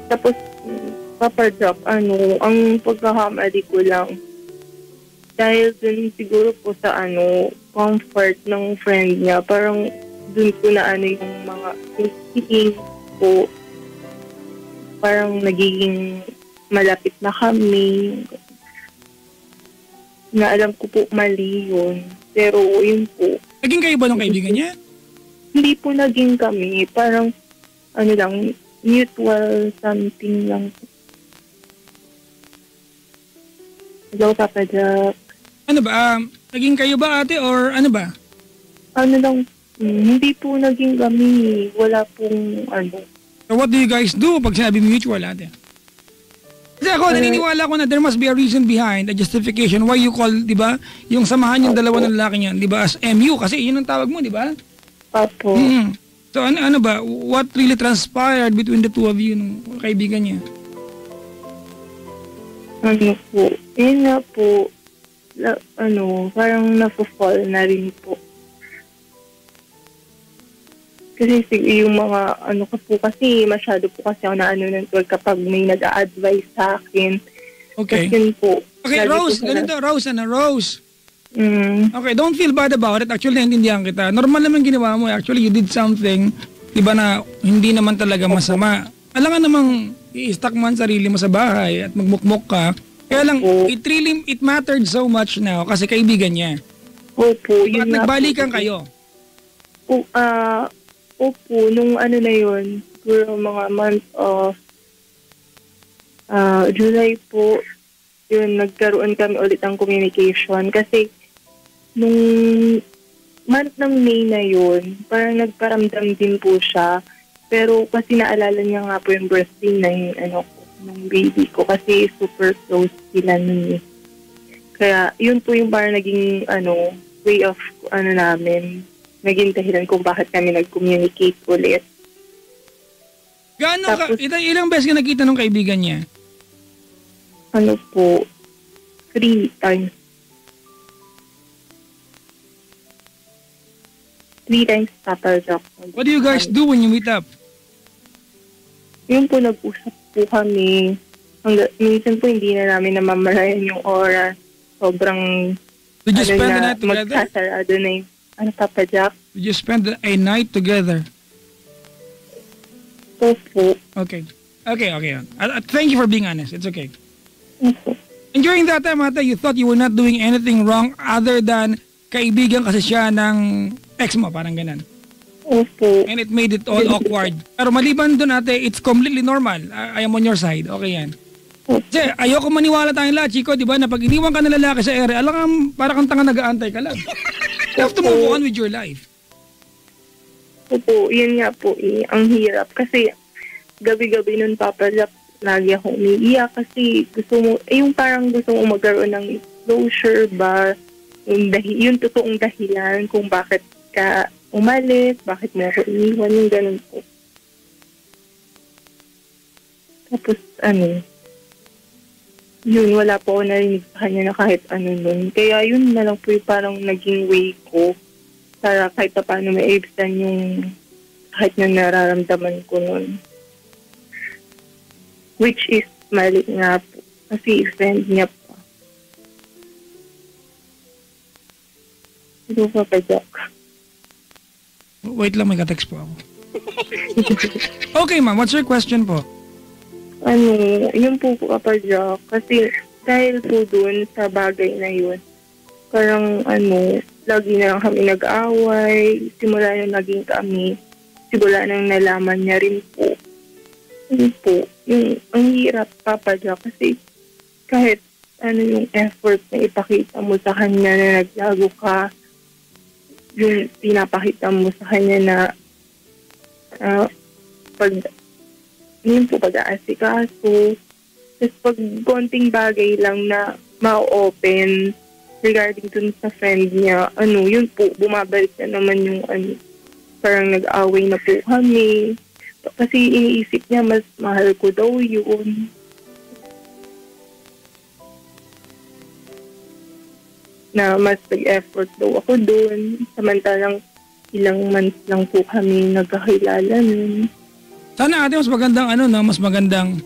C: Tapos, Papa Jack, ang pagkakamali ko lang, dahil dun siguro po sa comfort ng friend niya, parang dun ko na yung mga feelings ko, parang nagiging malapit na kami. Na alam ko po mali yun. Pero yun po.
A: Naging kayo ba ng kaibigan niya?
C: Hindi po naging kami. Parang mutual something lang. Hello, Papa Jack.
A: Ano ba? Naging kayo ba ate or ano ba?
C: Hindi po naging kami. Wala pong
A: So what do you guys do pag sinabi mutual ate? Kasi ako, naniniwala ko na there must be a reason behind, a justification why you call, di ba, yung samahan yung dalawa ng lalaki niyan, di ba, as MU, kasi yun ang tawag mo, di ba?
C: Opo.
A: So ano ba, what really transpired between the two of you, nung kaibigan niya?
C: Yun nga po, parang nafo-fall na rin po. Kasi yung mga ko po kasi masyado po kasi ako na ng kapag may nag-a-advise sa akin.
A: Okay.
C: Kasi yun po.
A: Okay, Rose, ganito, Rose. Okay, don't feel bad about it. Actually, naintindihan kita. Normal naman ginawa mo. Actually, you did something, diba na hindi naman talaga masama. Alam nga namang i-stuck man sarili mo sa bahay at magmukmok ka. Kaya lang, it mattered so much now kasi kaibigan niya.
C: Opo, yun
A: at nagbalikan kayo.
C: Opo, nung na yun, siguro mga month of July po, yun, nagkaroon kami ulit ng communication. Kasi, nung month ng May na yun, parang nagparamdam din po siya. Pero kasi naalala niya nga po yung birthday na yung ng baby ko. Kasi super close sila nun. Kaya, yun po yung parang naging, way of, namin, naging dahilan kung bakit kami nag-communicate ulit.
A: Ilang beses ka nakita ng kaibigan niya?
C: 3 times. 3 times, Papa Jack.
A: What do you guys do when you meet up?
C: Yun po, nag-usap po kami. Minsan po hindi na namin namamalayan yung oras. Sobrang
A: Did you spend the night together?
C: Magsasarado na yung, Papa Jack?
A: Did you spend a night together?
C: Opo.
A: Okay. Thank you for being honest. It's okay.
C: Opo.
A: And during that time, ate, you thought you were not doing anything wrong other than kaibigan kasi siya ng ex mo, parang ganun.
C: Opo.
A: And it made it all awkward. Pero maliban dun, ate, it's completely normal. I am on your side. Okay yan. Kasi ayoko maniwala tayong lahat, Chico, di ba? Na pag iniwan ka ng lalaki sa ere, alam ka, parang kang tanga nag-aantay ka lang. You have to move on with your life.
C: Opo, yun nga po ang hirap. Kasi gabi-gabi nun, Papa Jack, lagi akong umiiyak kasi yung parang gusto mo magkaroon ng closure ba, yung totoong dahilan kung bakit ka umalis, bakit mo ako iniwan, yung ganun po. Tapos yun, wala po ako narinig sa kanya na kahit ano nun. Kaya yun na lang po yung parang naging way ko para kahit pa paano maibsan yung kahit na nararamdaman ko nun. Which is mali nga po. Kasi friend niya pa. Ito pa Jack.
A: Wait lang, may ka-text po ako. Okay, ma'am. What's your question po?
C: Yun po Papa Jack. Kasi dahil po dun sa bagay na yun, parang lagi na lang kami nag-away. Simula nang naging kami, simula nang nalaman niya rin po. Yun po, ang hirap Papa Jack kasi kahit yung effort na ipakita mo sa kanya na naglago ka, yung pinapakita mo sa kanya na pag-aasikaso. Tapos pag konting bagay lang na ma-open regarding dun sa friend niya, yun po, bumabalik na naman yung parang nag-away na po kami. Kasi iniisip niya, mas mahal ko daw yun. Na mas nag-effort daw ako dun. Samantalang ilang months lang po kami nagkakilala nun.
A: Sana ate, mas magandang mas magandang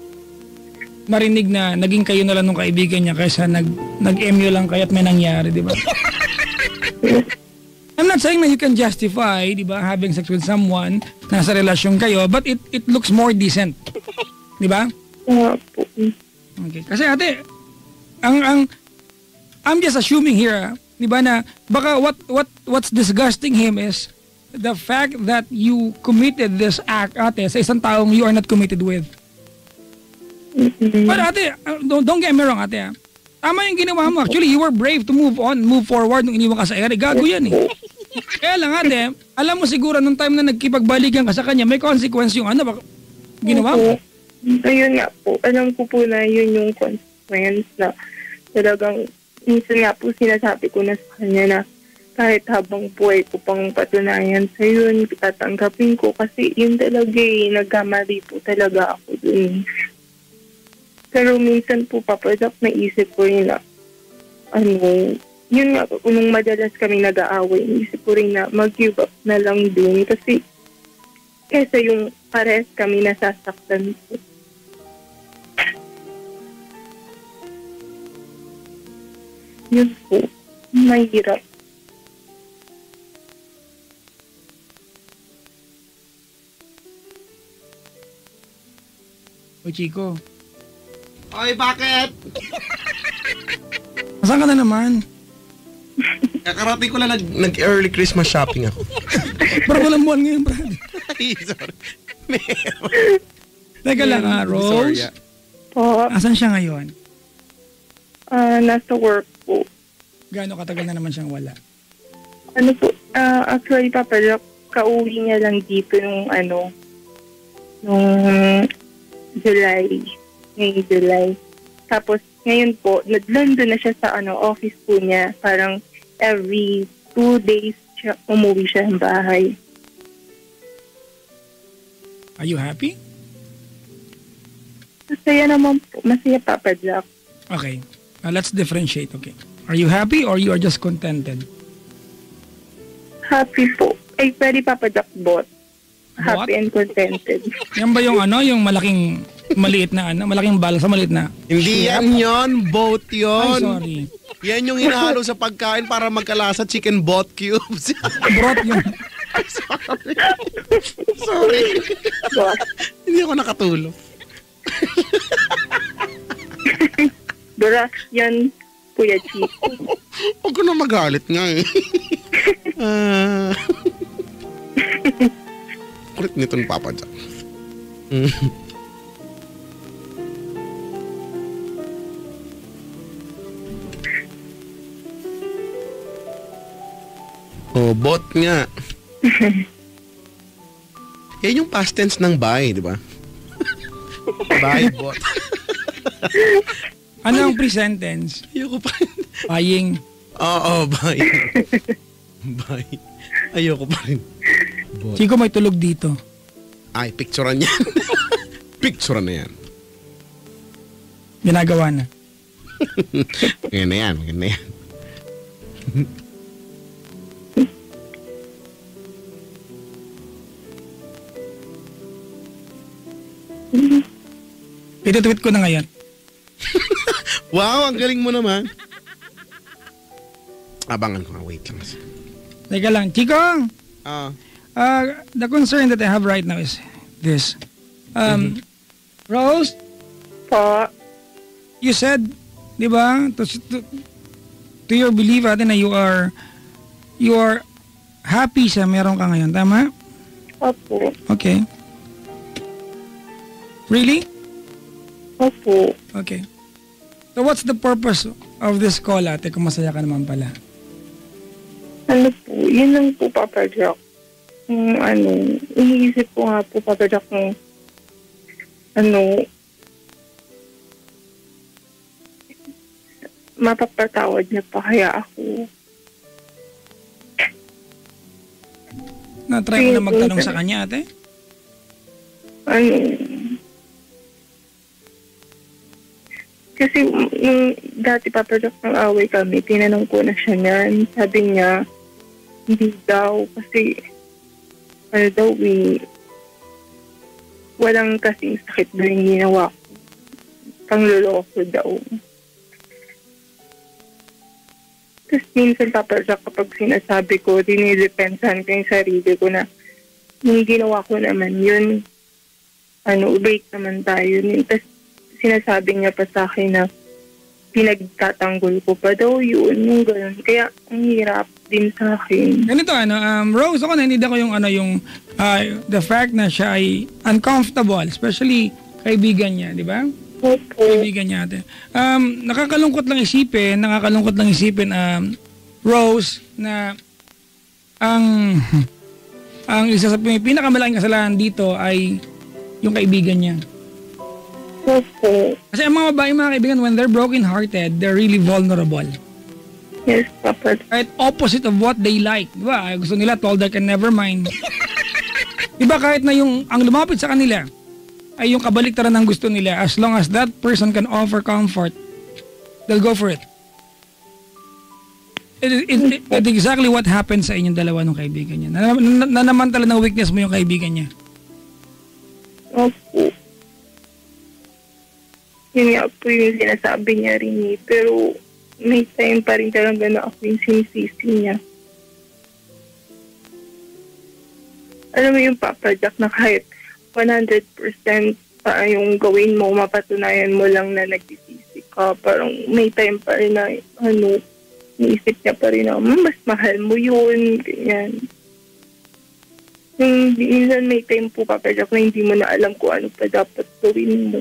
A: marinig na naging kayo na lang ng kaibigan niya kaysa nag-MU lang kayo at may nangyari, di ba? I'm not saying na you can justify, di ba, having sex with someone, nasa relasyon kayo, but it looks more decent. Di ba? Okay. Kasi ate, I'm just assuming here, di ba, na baka what's disgusting him is the fact that you committed this act, ate, sa isang taong you are not committed with. But ate, don't get me wrong, ate. Tama yung ginawa mo. Actually, you were brave to move forward nung iniwan ka sa ere. Gago yan eh. Kaya lang ate, alam mo siguro nung time na nagkipagbalikan ka sa kanya, may consequence yung ginawa mo.
C: Ayun nga po. Alam ko po na yun yung consequence na talagang minsan nga po sinasabi ko na sa kanya na kahit habang buhay ko pang patunayan sa yun, tatanggapin ko kasi yun talaga nagkamali po talaga ako dun. Pero minsan po papadak naisip ko rin na yun nga po, nung madalas kami nag-aaway, naisip ko rin na mag-give up na lang dun kasi kesa yung parehas kami nasasaktan po. Yun po, mahirap.
A: O Chico.
B: Oy, bakit?
A: Saan ka na naman?
B: Kakarating ko lang nag-early Christmas shopping ako.
A: Pero walang buwan ngayon, Brad.
B: Ay, sorry.
A: Teka lang Rose.
B: Sorry,
C: Po,
A: Asan siya ngayon?
C: nasa work po.
A: Gaano katagal na naman siyang wala?
C: Actually, Papa Jack, kauwi niya lang dito nung July. Ngayong July. Tapos, ngayon po, nandun na siya sa office po niya. Parang every 2 days umuwi siya ng bahay.
A: Are you happy?
C: Masaya naman po. Masaya, Papa Jack.
A: Okay. Let's differentiate, okay. Are you happy or you are just contented?
C: Happy po. Ay, pwede Papa Jack bot.
A: Bot?
C: Happy and contented.
A: Yan ba yung yung maliit na malaking balsa, maliit na?
B: Hindi yan yon, boat
A: Ay,
B: yon.
A: sorry.
B: Yan yung hinahalo sa pagkain para magkalasa chicken bot cubes.
A: Brot yun.
B: Sorry.
C: Bot.
B: Hindi ako nakatulog.
C: Duras yan, Kuya Chico.
B: Huwag ko na magalit nga eh. Kulit nito ni Papa Jack. Oh, bot nga. Yan yung past tense ng buy, di ba? Buy, bot.
A: Ano ang present tense?
B: Ayoko pa.
A: Buying.
B: Oo, buy. Buy. Ayoko pa rin. Bot.
A: Chico, may tulog dito.
B: Ay, picturean yan. Picturean na yan.
A: Ginagawa na.
B: Ganyan na yan, ganyan na yan.
A: Ito-tweet ko na ngayon.
B: Wow, ang galing mo naman. Abangan ko nga, wait lang.
A: Teka lang. Chico,
B: Ah,
A: the concern that I have right now is this. Rose,
C: Po.
A: you said, di ba, to your belief ate na you are happy sa meron ka ngayon. Tama?
C: Opo.
A: Okay. Really?
C: Opo.
A: Okay. So what's the purpose of this call ate kung masaya ka naman pala?
C: Ano po, yun lang po, Papa Jack. Iniisip ko nga po, Papa Jack, kung mapapatawad niya pa kaya ako.
A: Na-try mo na magtanong sa kanya ate?
C: Kasi nung dati Papa Jack ng away kami, tinanong ko na siya niyan. Sabi niya, hindi daw kasi walang kasing sakit daw yung ginawa ko. Pangloloko daw. Tapos minsan Papa Jack kapag sinasabi ko, dinidepensahan ko yung sarili ko na yung ginawa ko naman yun, break naman tayo. Tapos sinasabi niya pa sa akin na pinagtatanggol ko pa daw yun, yung gano'n. Kaya ang hirap din sa akin.
A: Ganito Rose, ako naninig ko yung the fact na siya ay uncomfortable, especially kaibigan niya, di ba?
C: Opo.
A: Kaibigan niya ate. Nakakalungkot lang isipin, Rose, na ang isa sa pinakamalaking kasalanan dito ay yung kaibigan niya.
C: Opo.
A: Kasi ang mga babae, mga kaibigan, when they're broken-hearted, they're really vulnerable.
C: Yes, Papa.
A: Kahit opposite of what they like. Di ba? Gusto nila, told her can never mind. Di ba kahit na ang lumapit sa kanila ay yung kabaliktaran ng gusto nila, as long as that person can offer comfort, they'll go for it. It's exactly what happened sa inyong dalawa ng kaibigan niya. Nanamantala ng weakness mo yung kaibigan niya.
C: Opo. Yun nga po yung sinasabi niya rin eh. Pero may time pa rin talaga na ako yung sinisisi niya. Alam mo yung Papa Jack na kahit 100% pa yung gawin mo, mapatunayan mo lang na nagsisisi ka. Parang may time pa rin na niisip niya pa rin na mas mahal mo yun, ganyan. Yung minsan may time po Papa Jack na hindi mo na alam kung ano pa dapat gawin mo.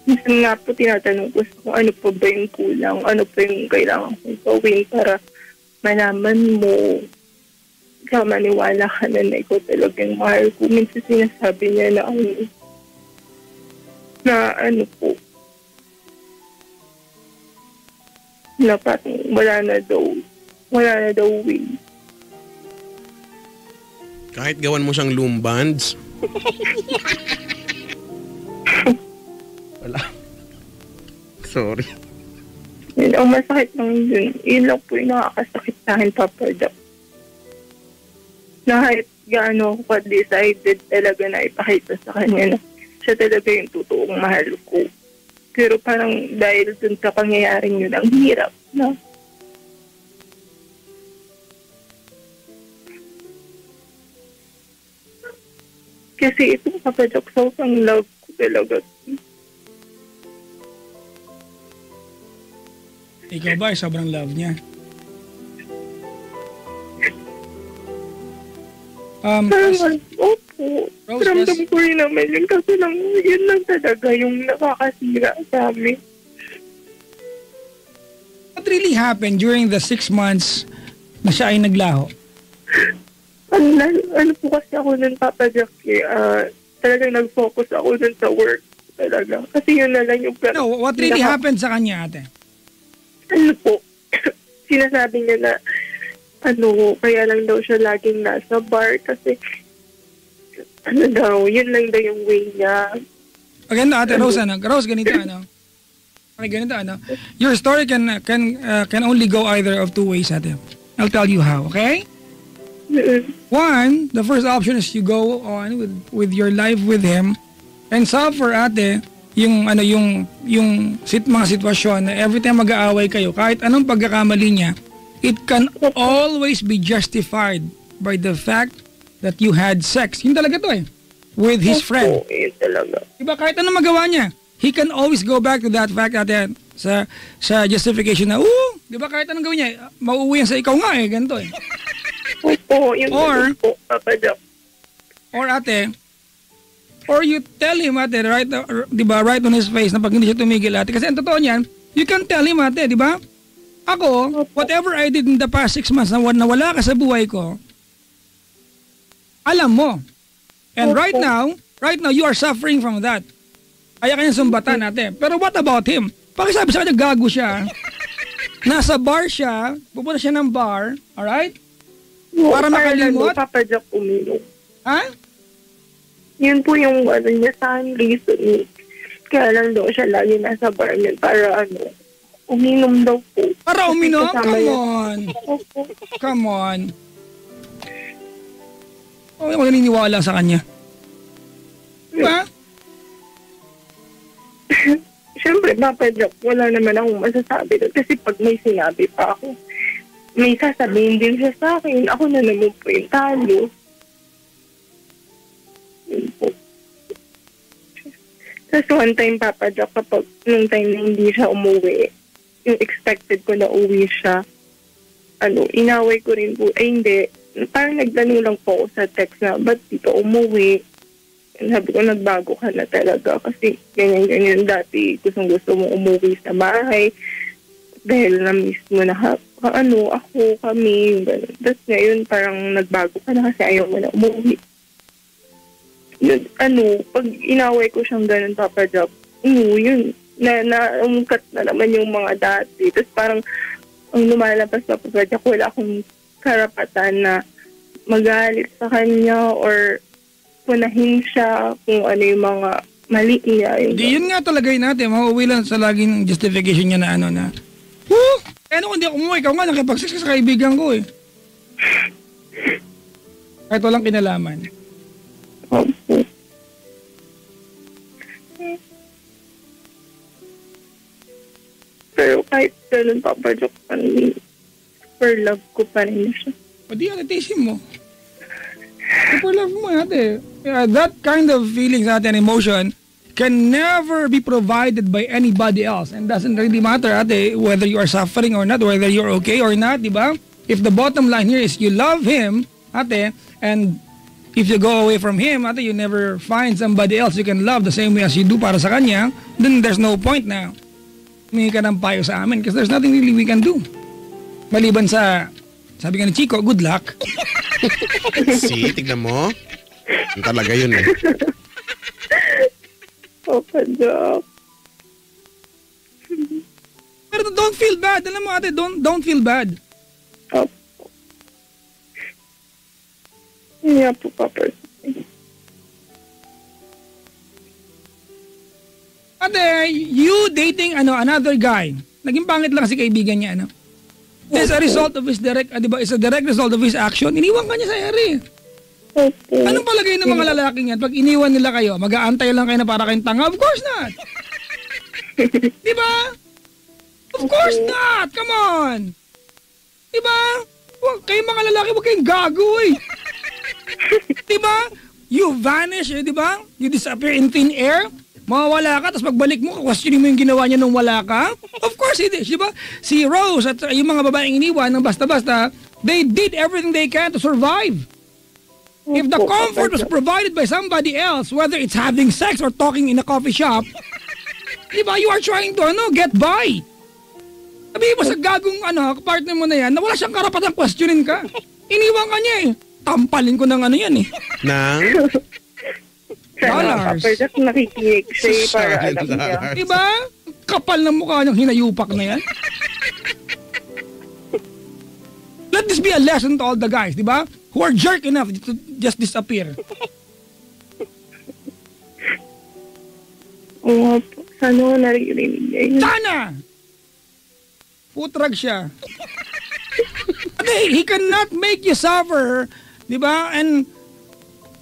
C: Minsan nga po tinatanong ko kung ano pa ba yung kulang, ano pa yung kailangan kong gawin para malaman mo, maniwala ka na ikaw talagang mahal ko. Minsan sinasabi niya na na parang wala na daw way.
B: kahit gawan mo siyang lumbands. Wala. Sorry.
C: Yun, ang masakit lang yun. Yun lang po yung nakakasakit sa akin, Papa Jack. Na kahit gaano ako ka-decided talaga na ipakita sa kanya na siya talaga yung totoong mahal ko. Pero parang dahil dun sa pangyayaring yun, ang hirap na. Kasi itong Papa Jack, sobrang love ko talaga.
A: Ikaw ba ay sobrang love niya?
C: Parang, opo.
A: Rose,
C: Ramdam ko rin naman yun. Kasi lang, yun lang talaga yung nakakasira sa amin.
A: What really happened during the 6 months na siya ay naglaho?
C: Ano po kasi ako nun, Papa Jack, talagang nag-focus ako nun sa work talaga. Kasi yun na lang yung...
A: No, what really happened sa kanya, ate?
C: Ano po, sinasabi niya na kaya lang daw siya laging nasa bar kasi yun lang daw yung way niya.
A: Maganda, ate Rose, Rose, ganito, Okay, ganito, Your story can only go either of two ways, ate. I'll tell you how, okay? One, the first option is you go on with your life with him and suffer, ate, yung mga sitwasyon na every time mag-aaway kayo, kahit anong pagkakamali niya, it can always be justified by the fact that you had sex. Yun talaga to with his friend.
C: Yun talaga.
A: Diba, kahit anong magawa niya, he can always go back to that fact ate, sa justification na, diba, kahit anong gawin niya, mauuwi yan sa ikaw nga ganito
C: Opo, yun po, Papa Jack.
A: Or ate, or you tell him ate, right, diba, right on his face na pag hindi siya tumigil ate. Kasi ang totoo niyan, you can tell him ate, diba? Ako, whatever I did in the past 6 months na wala ka sa buhay ko, alam mo. And right now, you are suffering from that. Kaya kanya sumbatan ate. Pero what about him? Pakisabi sa kanya, gago siya. Nasa bar siya, pupunta siya ng bar, alright? Para makalimot.
C: Papa Jack uminom.
A: Ha?
C: Yun po yung niya sa reason. Kaya lang daw siya lagi nasa bar niya para uminom daw po.
A: Para uminom? Come on. Come on. Ako naniniwala sa kanya. Diba?
C: Siyempre, Papa Jack, wala naman akong masasabi doon. Kasi pag may sinabi pa ako, may sasabihin din siya sa akin. Ako na naman po yung talo. Yun po. Tapos one time, Papa Jack, kapag nung time na hindi siya umuwi, yung expected ko na uwi siya, inaway ko rin po, hindi, parang nagtanong lang po ako sa text na, ba't dito umuwi? And sabi ko, nagbago ka na talaga kasi ganyan-ganyan dati, gusto mo umuwi sa bahay dahil na-miss mo na ako, kami, gano'n. Tapos ngayon, parang nagbago ka na kasi ayaw mo na umuwi. Yun, pag inaway ko siyang gano'n, Papa Jack, yun, naungkat na naman yung mga dati. Tapos parang ang lumalabas na po, wala akong karapatan na magalit sa kanya or punahin siya kung ano yung mga mali niya.
A: Di yun nga talaga yun natin. Mauuwi lang sa laging justification niya na kung hindi ako umuwi, ikaw nga nakipag-sex ka sa kaibigan ko Kahit walang kinalaman.
C: Opo. Pero kahit ganun, Papa Jack, super love ko pa rin siya.
A: Pwede atitisin mo. Super love mo ate. That kind of feelings ate and emotion can never be provided by anybody else. And doesn't really matter ate whether you are suffering or not, whether you're okay or not, di ba? If the bottom line here is you love him, ate, and if you go away from him, ate, you never find somebody else you can love the same way as you do para sa kanya, then there's no point na humingi ka ng payo sa amin because there's nothing really we can do. Maliban sa, sabi nga ni Chico, good luck.
B: See, tignan mo. Yung talaga yun
C: Papa Jack.
A: Pero don't feel bad. Alam mo ate, don't feel bad.
C: Opo. Hindi po, Papa.
A: Ate, you dating another guy. Naging pangit lang kasi kaibigan niya, ano? As a result of his it's a direct result of his action, iniwan ka niya sa ere.
C: Opo.
A: Anong palagay ng mga lalaking yan? Pag iniwan nila kayo, mag-aantay lang kayo na para kayong tanga? Of course not! Diba? Of course not! Come on! Diba? Kayo mga lalaki, huwag kayong gago eh. Diba? You vanish, diba? You disappear in thin air. Mawawala ka, tapos pagbalik mo, questionin mo yung ginawa niya nung wala ka. Of course it is, diba? Si Rose at yung mga babaeng iniwan ng basta-basta, they did everything they can to survive. If the comfort was provided by somebody else, whether it's having sex or talking in a coffee shop, diba, you are trying to get by. Sabihin mo sa gagong partner mo na yan, na wala siyang karapatang questionin ka. Iniwan ka niya eh. Tampalin ko ng yan eh.
B: Nang?
A: Dollars.
C: Kapag nakikinig siya para alam niya.
A: Diba? Kapal ng mukha niyang hinayupak na yan. Let this be a lesson to all the guys, diba? Who are jerk enough to just disappear.
C: Oo po. Sana naririnig niya yun.
A: Sana! Putrag siya. He cannot make you suffer, diba? And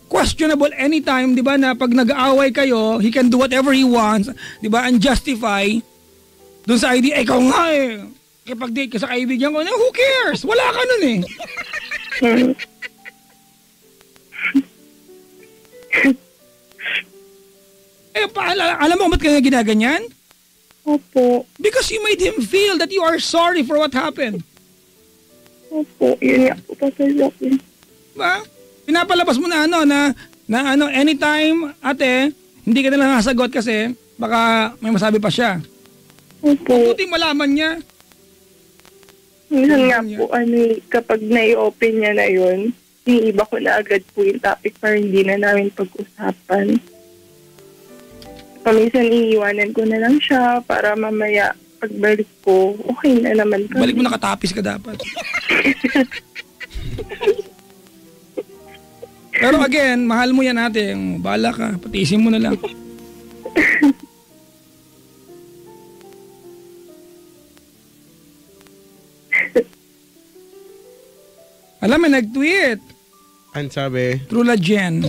A: questionable anytime, diba, na pag nag-aaway kayo, he can do whatever he wants, diba, and justify dun sa idea, ikaw nga eh, kapag-date ka sa kaibigan ko, who cares? Wala ka nun eh. Alam mo ba't kaya ginaganyan?
C: Opo.
A: Because you made him feel that you are sorry for what happened.
C: Opo. Yun nga po pasalak eh.
A: Diba? Pinapalabas mo na anytime, ate, hindi ka nalang nasagot kasi baka may masabi pa siya.
C: Opo.
A: Buti malaman niya.
C: Minsan nga po, kapag nai-open niya na yun, iniiba ko na agad po yung topic para hindi na namin pag-usapan. Paminsan iiwanan ko na lang siya para mamaya pagbalik ko, okay na naman kami.
A: Balik mo nakatapis ka dapat. Pero again, mahal mo yan ate. Bahala ka. Patiisin mo na lang. Alam mo, nag-tweet.
B: Ano sabi?
A: True la Jen.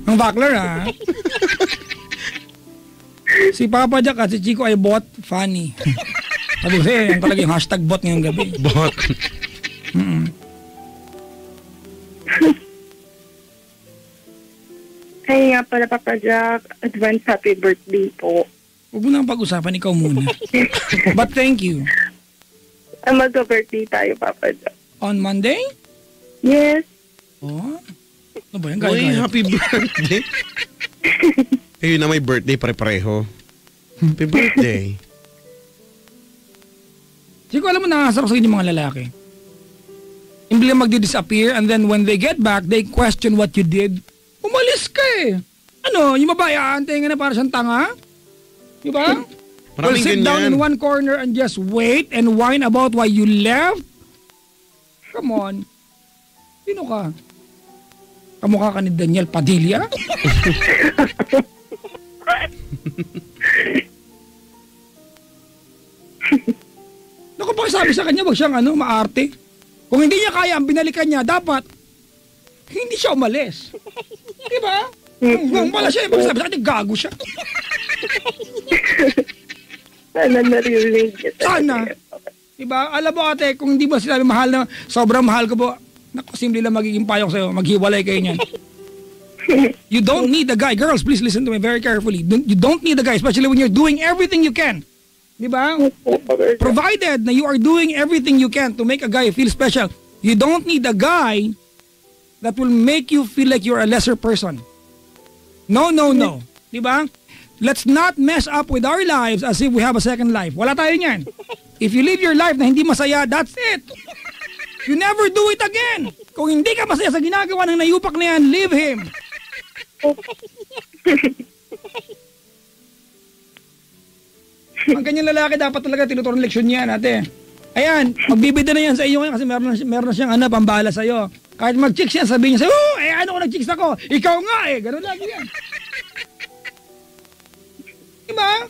A: Ang bakler ha. Si Papa Jack at si Chico ay bot funny. Sabi ko yung talaga yung hashtag bot ngayong gabi.
B: Bot.
C: Ay nga pala, Papa Jack, advance happy birthday po.
A: Huwag mo nang pag-usapan, ikaw muna. But thank you.
C: Mag-birthday tayo, Papa Jack.
A: On Monday?
C: Yes.
A: Oh. Ano ba yan?
B: Uy,
A: Gaya-gaya.
B: happy birthday. Yun na may birthday pare-pareho. Happy birthday.
A: Chico, alam mo, nakakasarap sa yung mga lalaki. Imbili magdi-disappear and then when they get back, they question what you did. Umalis ka eh. Ano, yung babae aantay nga na para siyang tanga? Diba? Well, sit down in one corner and just wait and whine about why you left? Come on. Sino ka? Kamukha ka ni Daniel Padilla? Naku, pakisabi sa kanya, wag siyang maarte. Kung hindi niya kaya ang binalikan niya, dapat hindi siya umalis. Diba? Kung wala siya, pakisabi sa kanya, gago siya.
C: Sana naririnig niya.
A: Sana. Diba? Alam mo ate, kung hindi mo sinabi mahal na, sobrang mahal ko po, naku, simple lang magiging payong sa'yo, maghiwalay kayo niyan. You don't need a guy. Girls, please listen to me very carefully. You don't need a guy, especially when you're doing everything you can. Diba? Provided na you are doing everything you can to make a guy feel special, you don't need a guy that will make you feel like you're a lesser person. No, no, no. Diba? Let's not mess up with our lives as if we have a second life. Wala tayo niyan. If you live your life na hindi masaya, that's it. You never do it again. Kung hindi ka masaya sa ginagawa ng nayupak na yan, leave him. Ang ganyan lalaki dapat talaga tinuturo ng leksyon niyan, ate. Ayan, magbibida na yan sa iyo ngayon kasi meron na siyang pambala sa iyo. Kahit mag-chicks yan, sabihin niya sa'yo, ano ko nag-chicks ako? Ikaw nga eh, ganun lagi yan. ba?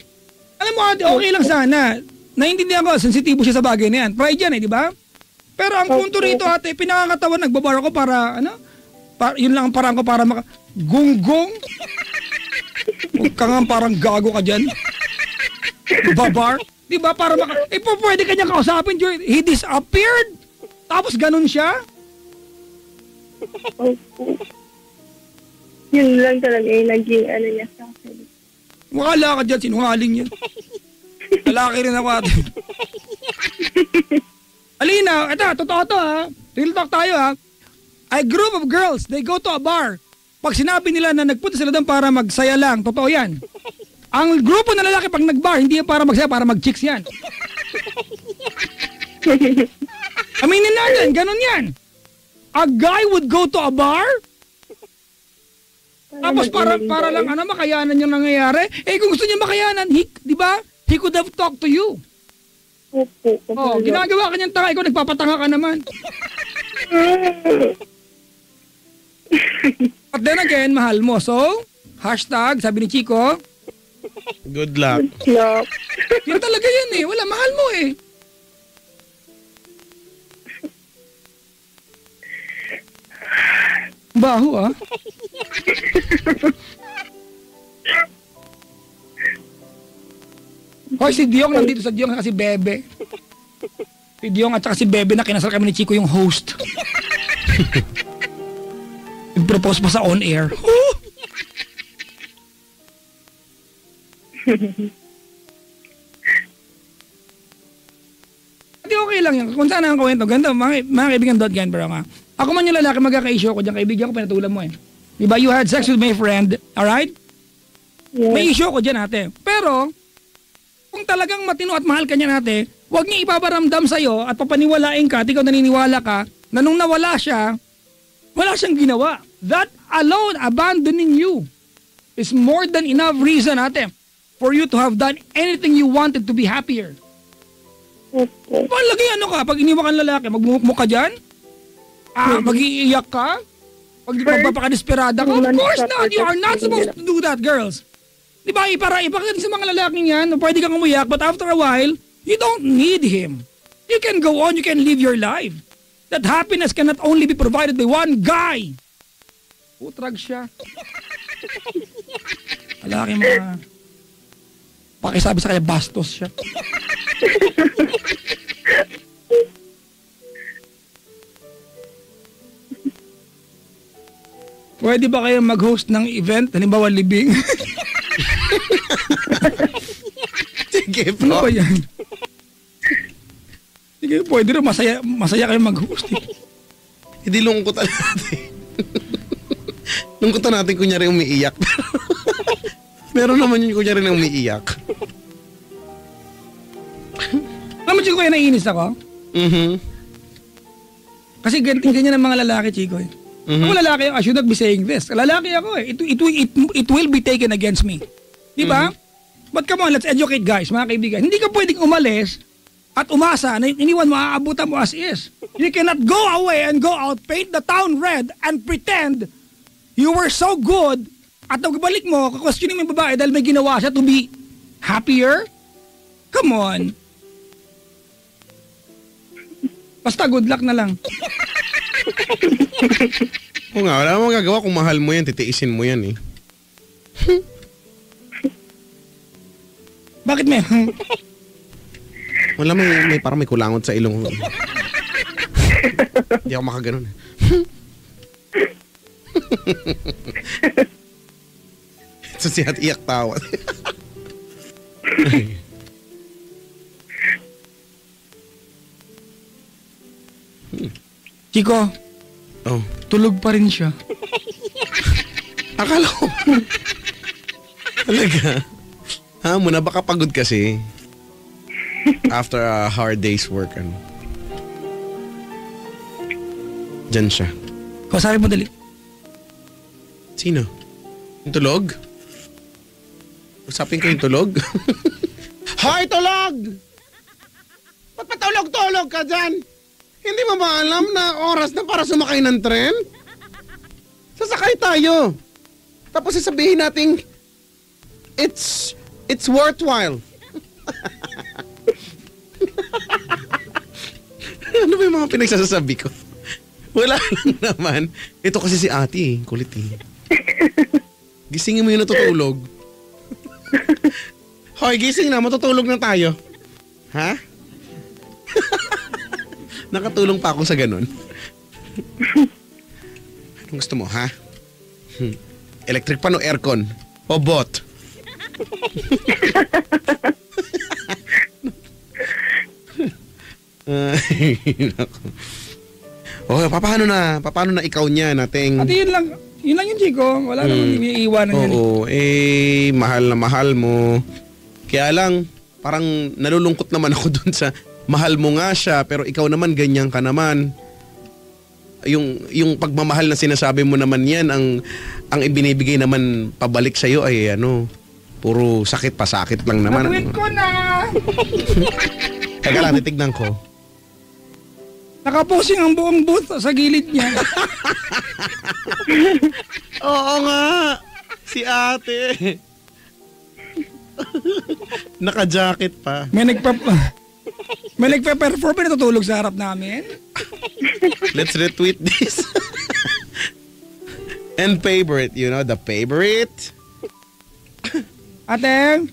A: Alam mo ate, okay lang sana. Naiintindihan ko, sensitibo siya sa bagay na yan. Pride yan di ba? Pero ang punto rito ate, pinakakatawan, nagbabar ako para, yun lang ang parang ko para gunggong. Huwag ka nga parang gago ka dyan. Babar. Di ba? Para pwede ka niya kausapin. He disappeared. Tapos ganun siya.
C: Opo. Yun lang talaga yung naging niya sa akin.
A: Wala ka dyan, sinungaling yan. Lalaki rin ako ate. Alina, ito, totoo to ha. Real talk tayo ha. A group of girls, they go to a bar. Pag sinabi nila na nagpunta sila doon para magsaya lang, totoo yan. Ang grupo na lalaki pag nag-bar, hindi yan para magsaya, para mag-chicks yan. Aminin natin, ganun yan. A guy would go to a bar, tapos para lang makayanan yung nangyayari. Kung gusto niya makayanan, di ba? He could have talked to you.
C: Opo.
A: Ginagawa ka niyang tanga, ikaw nagpapatanga ka naman. But then again, mahal mo. So, hashtag, sabi ni Chico,
B: Good luck.
A: yun talaga yan wala, mahal mo Baho Hoy, si Diong nandito sa Diong kasi Bebe. Si Diong at saka si Bebe na kinasal kami ni Chico yung host. Nag-propose pa sa on-air. Hindi okay lang yan. Kung saan ang kwento, ganda, mga kaibigan .gan, pero nga. Ako man yung lalaki, magkaka-issue ako dyan, kaibigan ko, pinatulan mo Diba, you had sex with my friend, alright?
C: Yes.
A: May issue ko dyan ate. Pero, kung talagang matino at mahal ka niya ate, huwag niya ipaparamdam sa'yo at papaniwalain ka at ikaw naniniwala ka na nung nawala siya, wala siyang ginawa. That alone, abandoning you, is more than enough reason ate for you to have done anything you wanted to be happier.
C: Opo.
A: Lagi ka, pag iniwan kang lalaki, magmumukmuk ka dyan? Mag-iiyak ka? Magpapakadesperada ka? Of course not! You are not supposed to do that, girls. Diba, ipakita sa mga lalaking yan, pwede kang umiyak, but after a while, you don't need him. You can go on, you can live your life. That happiness cannot only be provided by one guy. Utrag siya. Lalaki mga... Pakisabi sa kanya, bastos siya. Pwede ba kayo mag-host ng event? Halimbawa, libing?
B: Sige po.
A: Ano ba yan? Sige, pwede rin. Masaya kayo mag-host.
B: Hindi lungkutan natin. Lungkutan natin kunyari umiiyak. Meron naman yun kunyari na umiiyak.
A: Alam mo, Chico, kaya naiinis ako? Kasi ganyan ang mga lalaki, Chico. Ako lalaki, I should not be saying this. Lalaki ako It will be taken against me. Di ba? But come on, let's educate guys, mga kaibigan. Hindi ka pwedeng umalis at umasa na iniwan mo, aabutan mo as is. You cannot go away and go out, paint the town red, and pretend you were so good at nagbalik mo, kakwestiyonin mo yung babae dahil may ginawa siya to be happier? Come on. Basta good luck na lang.
B: Oo nga, wala mo magagawa kung mahal mo yan, titiisin mo yan
A: Bakit may?
B: Wala, may parang may kulangot sa ilong. Hindi ako makaganon. So siya at iyak tawa.
A: Chico,
B: Oh.
A: tulog pa rin siya.
B: Akala ko. Talaga? Muna baka pagod kasi. After a hard day's work, Diyan siya.
A: Kausapin mo dali.
B: Sino? Yung tulog? Usapin ko yung tulog? Hoy, tulog! Ba't patulog-tulog ka dyan? Hindi mo ba alam na oras na para sumakay ng tren? Sasakay tayo. Tapos sasabihin natin, it's It's worthwhile. Ano ba yung mga pinagsasabi ko? Wala lang naman. Ito kasi si ate kulit eh. Gisingin mo yung natutulog. Hoy, gising na, matutulog na tayo. Ha? Nakatulong pa ako sa ganun. Anong gusto mo, ha? Electric pan o aircon? O bot? Okay, paano na ikaw niya nating...
A: Ate, yun lang yun, Chico. Wala namang iiwanan yan.
B: Oo, mahal na mahal mo. Kaya lang, parang nalulungkot naman ako dun sa mahal mo nga siya, pero ikaw naman ganyan ka naman. Yung pagmamahal na sinasabi mo naman yan, ang ibinibigay naman pabalik sa'yo ay puro sakit pa sakit lang naman.
A: Nabuwit ko na!
B: Teka lang, titignan ko.
A: Nakaposing ang buong booth sa gilid niya.
B: Oo nga, si ate. Naka-jacket pa.
A: May nagpa-perform na natutulog sa harap namin.
B: Let's retweet this. And favorite, the favorite.
A: Ate,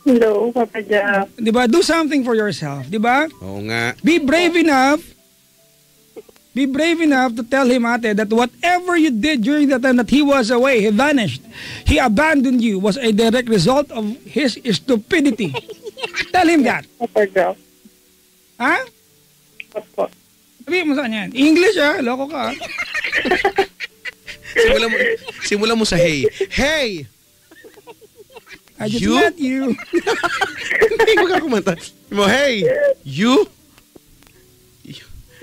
C: Hello, Papa Jack.
A: di ba, do something for yourself, di ba?
B: Oo nga.
A: Be brave enough to tell him, ate, that whatever you did during the time that he was away, he vanished, he abandoned you, was a direct result of his stupidity. Tell him that.
C: Papa Jack.
A: Ha?
C: Opo.
A: Sabihin mo saan yan? English, loko ka.
B: Simula mo sa hey. Hey!
A: I just
B: You?
A: met you.
B: Hindi ko kumanta. Hey!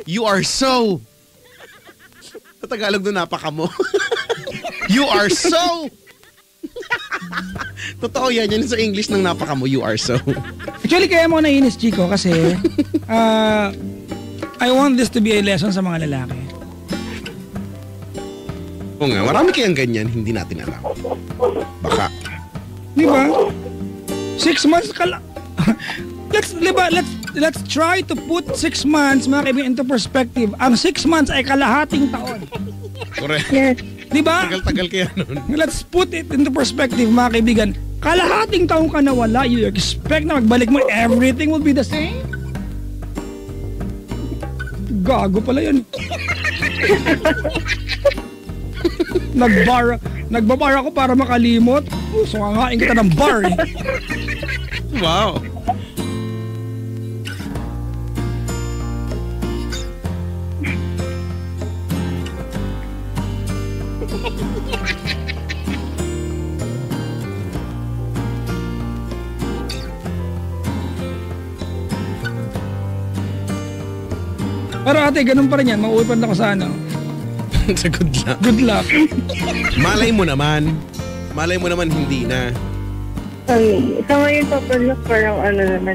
B: You are so... Sa Tagalog doon, napaka mo. You are so... Totoo yan sa English ng napaka mo. You are so.
A: Actually, kaya mo nainis, Chico, kasi I want this to be a lesson sa mga lalaki.
B: Oo nga, marami kayang ganyan, hindi natin alam. Baka.
A: Di ba? 6 months ka lang. Let's try to put 6 months, mga kaibigan, into perspective. Ang 6 months ay kalahating taon.
B: Correct.
C: Yes.
A: Di ba?
B: Tagal-tagal kaya nun.
A: Let's put it into perspective, mga kaibigan. Kalahating taon ka na wala, you expect na magbalik mo, everything will be the same? Gago pala yun. Nagbabar ako para makalimot. So nga kita ng bar eh.
B: Wow.
A: Pero ate, ganun pa rin yan. Mauupan ako sa ano.
B: Sa good luck.
A: Good luck.
B: Malay mo naman hindi na.
C: Sa ngayon, Papa Jack, parang naman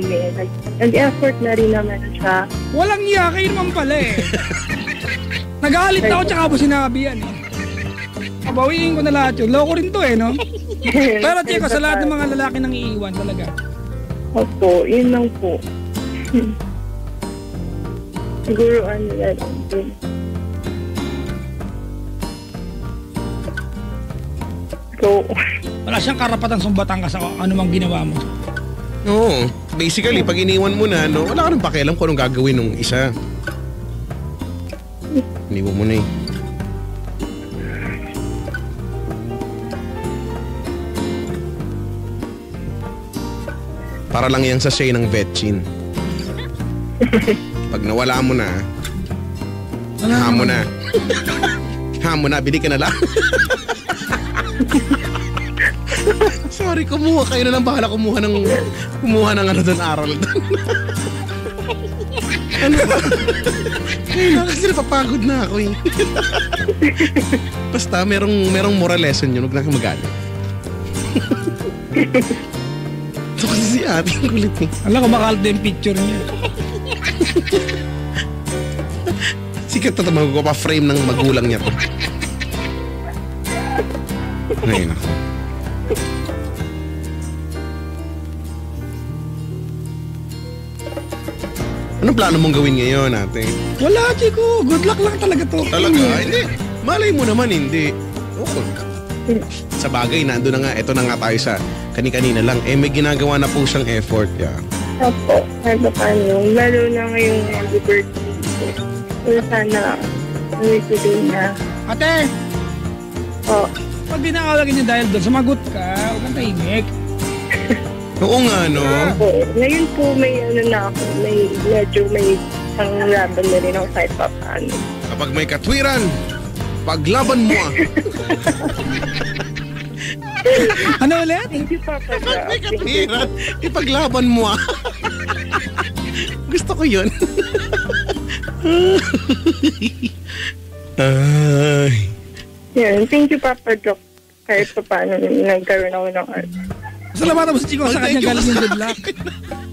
C: nag-effort na rin naman siya.
A: Walang iya, kayo naman pala eh. Nagalit ako tsaka po sinabi yan eh. Pabawiin ko na lahat yun. Loko rin to eh, no? Pero Chico, sa lahat ng mga lalaki nang iiwan talaga.
C: Opo, yun lang po. Siguro na lang din. So,
A: Wala siyang karapatang sumbatan ka sa anumang ginawa mo.
B: Oo. Basically, pag iniwan mo na, wala ka nang pakialam kung anong gagawin ng isa. Iniwan mo na eh. Para lang yang sachet ng Vetchin. Pag nawala mo na, hamo na, bili ka na lang. Sorry, kumuha kayo na lang, bahala kumuha ng ano doon, aral doon. Ano ba? Ngayon kasi napapagod na ako eh. Basta merong moral lesson yun, huwag na kang magalit. Ito kasi si ate, ang kulit eh.
A: Alam ko makalat din picture niya.
B: Sikat na magpapa-frame ng magulang niya to. Ngayon ako. Anong plano mong gawin ngayon, ate?
A: Wala, Chico. Good luck lang talaga to.
B: Talaga? Hindi. Malay mo naman, hindi. Oo. Sa bagay, nando na nga. Ito na nga tayo sa kani-kanina lang. May ginagawa na po siyang effort. Yeah.
C: Opo, kahit pa paano. Lalo na ngayong birthday ko. So, sana, tuloy na.
A: Ate,
C: Oh,
A: pag dinakawagin niya dahil doon, sumagot ka. Huwag kang tahimik.
B: Oo nga, no?
C: opo. Ngayon po, may na ako. Medyo may panglaban na rin ako kahit pa paano.
B: Kapag may katwiran, paglaban mo ah.
A: Ano ulit?
C: Thank you, Papa Jack.
B: May katwiran, ipaglaban mo ah. Gusto ko yun. Ay.
C: Yan, thank you, Papa Jack. Kahit pa paano nagkaroon ako ng art.
A: Salamatan mo si Chico sa kanya galing yung good luck.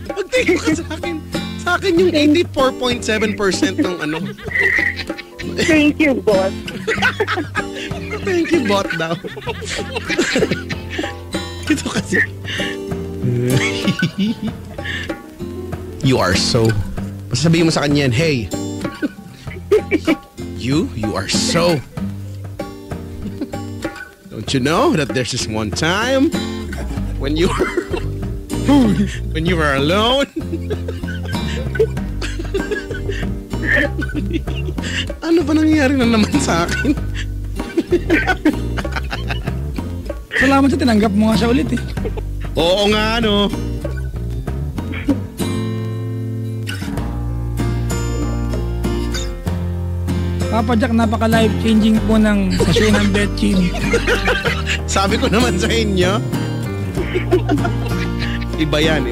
B: Mag-thank you ka sa akin. Sa akin yung 84.7% ng ano.
C: Thank you, boss.
B: Thank you, bot daw. Ito kasi. You are so. Sabihin mo sa kanya yan, hey. You are so. Don't you know that there's just one time when you were alone? Ano ba nangyari na naman sa akin?
A: Salamat sa tinanggap mo nga siya ulit eh.
B: Oo nga, no?
A: Papa Jack, napaka-life-changing po ng sasyo ng Betchin.
B: Sabi ko naman sa inyo. Iba yan.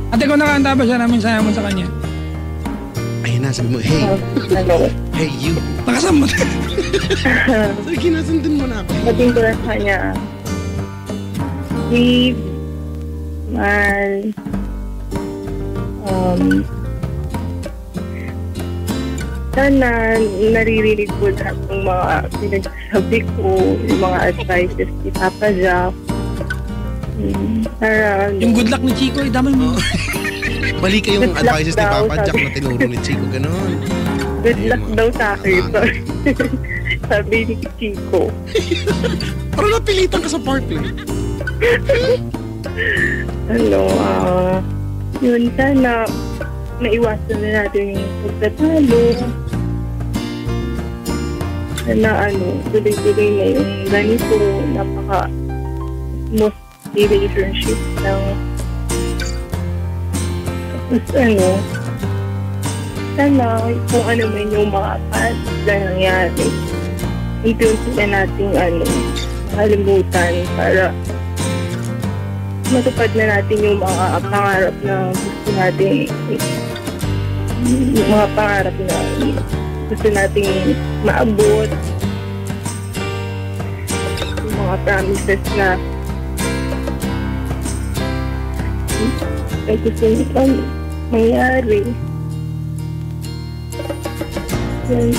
A: Ate, kung nakahanda ba siya namin sayang mo sa kanya?
B: Ayun na, sabi mo, hey,
C: Ano?
B: hey you.
A: Nakasama.
B: Sabi, kinasundin mo na ako.
C: Sabihin ko na sa kanya, Steve, Mal, sana naririnig ko lahat ng mga pinagsasabi ko, yung mga advices ni Papa Jack. Para,
A: Yung good luck ni Chico, damay mo.
B: Mali kayong
C: Good luck
B: advices ni
C: daw,
B: Papa Jack
C: sabi.
B: na tinuro ni Chico, gano'n.
C: good luck daw sa akin. Sabi ni Chico.
B: Parang napilitan ka sa party.
C: Yun, sana maiwasan na natin yung pagtatalo. Sana tuloy-tuloy na yung ganito, napaka-most relationship ng tapos sana kung ano man yung mga past na nangyari, unti-unti na natin makalimutan para matupad na natin yung mga pangarap na gusto natin, yung mga pangarap na gusto nating maabot, yung mga promises na gusto nitong mangyari. Yan,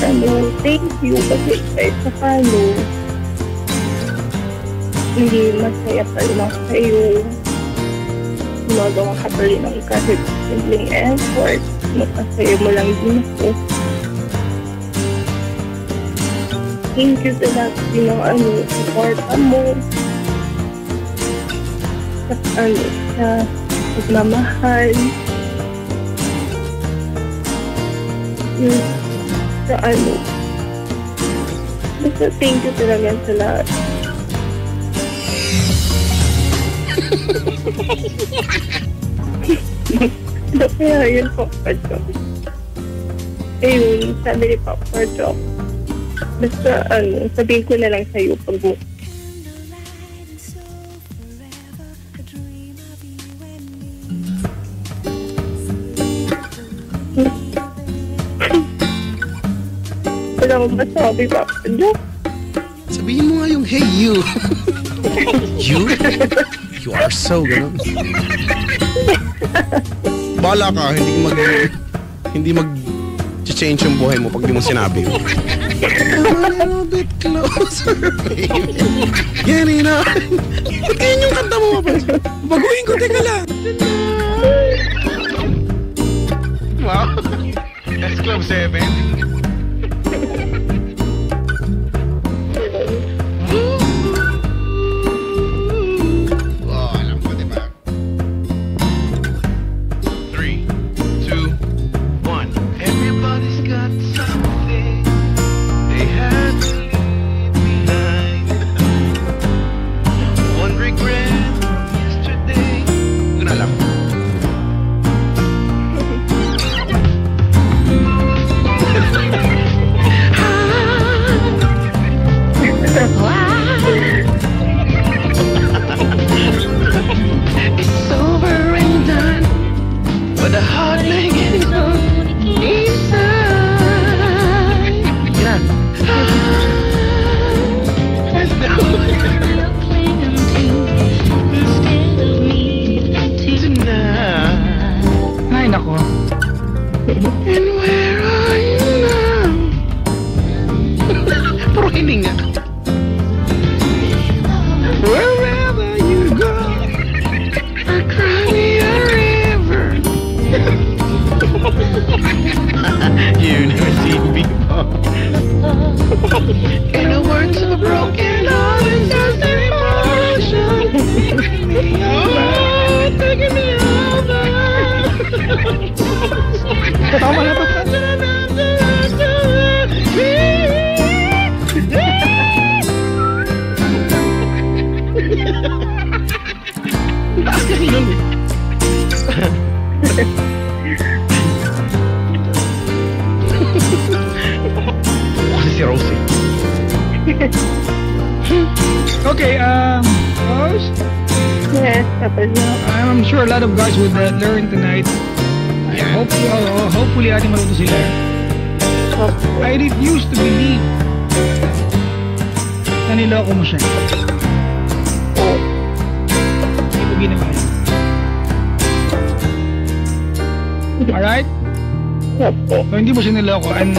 C: thank you kasi kahit sa paano hindi masaya pa rin ako sa'yo. Gumagawa ka pa rin ng kahit simpleng effort. Napasaya mo lang din ako. Thank you sa lahat din ng supporta mo. Sa pagmamahal. Yung sa basta thank you talaga sa lahat. Kaya yun, Papa Jock. Ayun, sabi ni Papa Jock. Basta sabihin ko na lang sa'yo pag wala akong masabi, Papa Jock.
B: Sabihin mo nga yung, hey you. You are so, gano'n. change yung buhay mo pag di mo sinabi. A little bit closer, baby. Getting on. Ba't ganyan yung kanta mo?
A: Baguhin ko, teka lang.
B: Wow. That's Club 7. Oh, alam ko, diba? 3, 2, 1. Everybody's got something they had to leave behind. One regret from yesterday. Yun na lang.
D: It's over and done, but the heart may get inside. Yan. Tonight.
A: Ay, nako.
D: And where are you now? Puro hiling nga. Wherever you go, I cry me a river.
B: You never seen before.
D: In the words of a broken heart, it's just an emotion. Oh, taking me over.
A: Tama na to.
D: Taas ka rin nun eh.
B: Kasi si Rose eh.
A: Okay, Rose,
C: Yes, Papa Joe.
A: I'm sure a lot of guys would learn tonight.
B: Yeah.
A: Hopefully, ating maluto sila. I refuse to believe na niloko mo siya. Hindi ko ginawa yun. Alright?
C: Opo.
A: So, hindi mo siya niloko and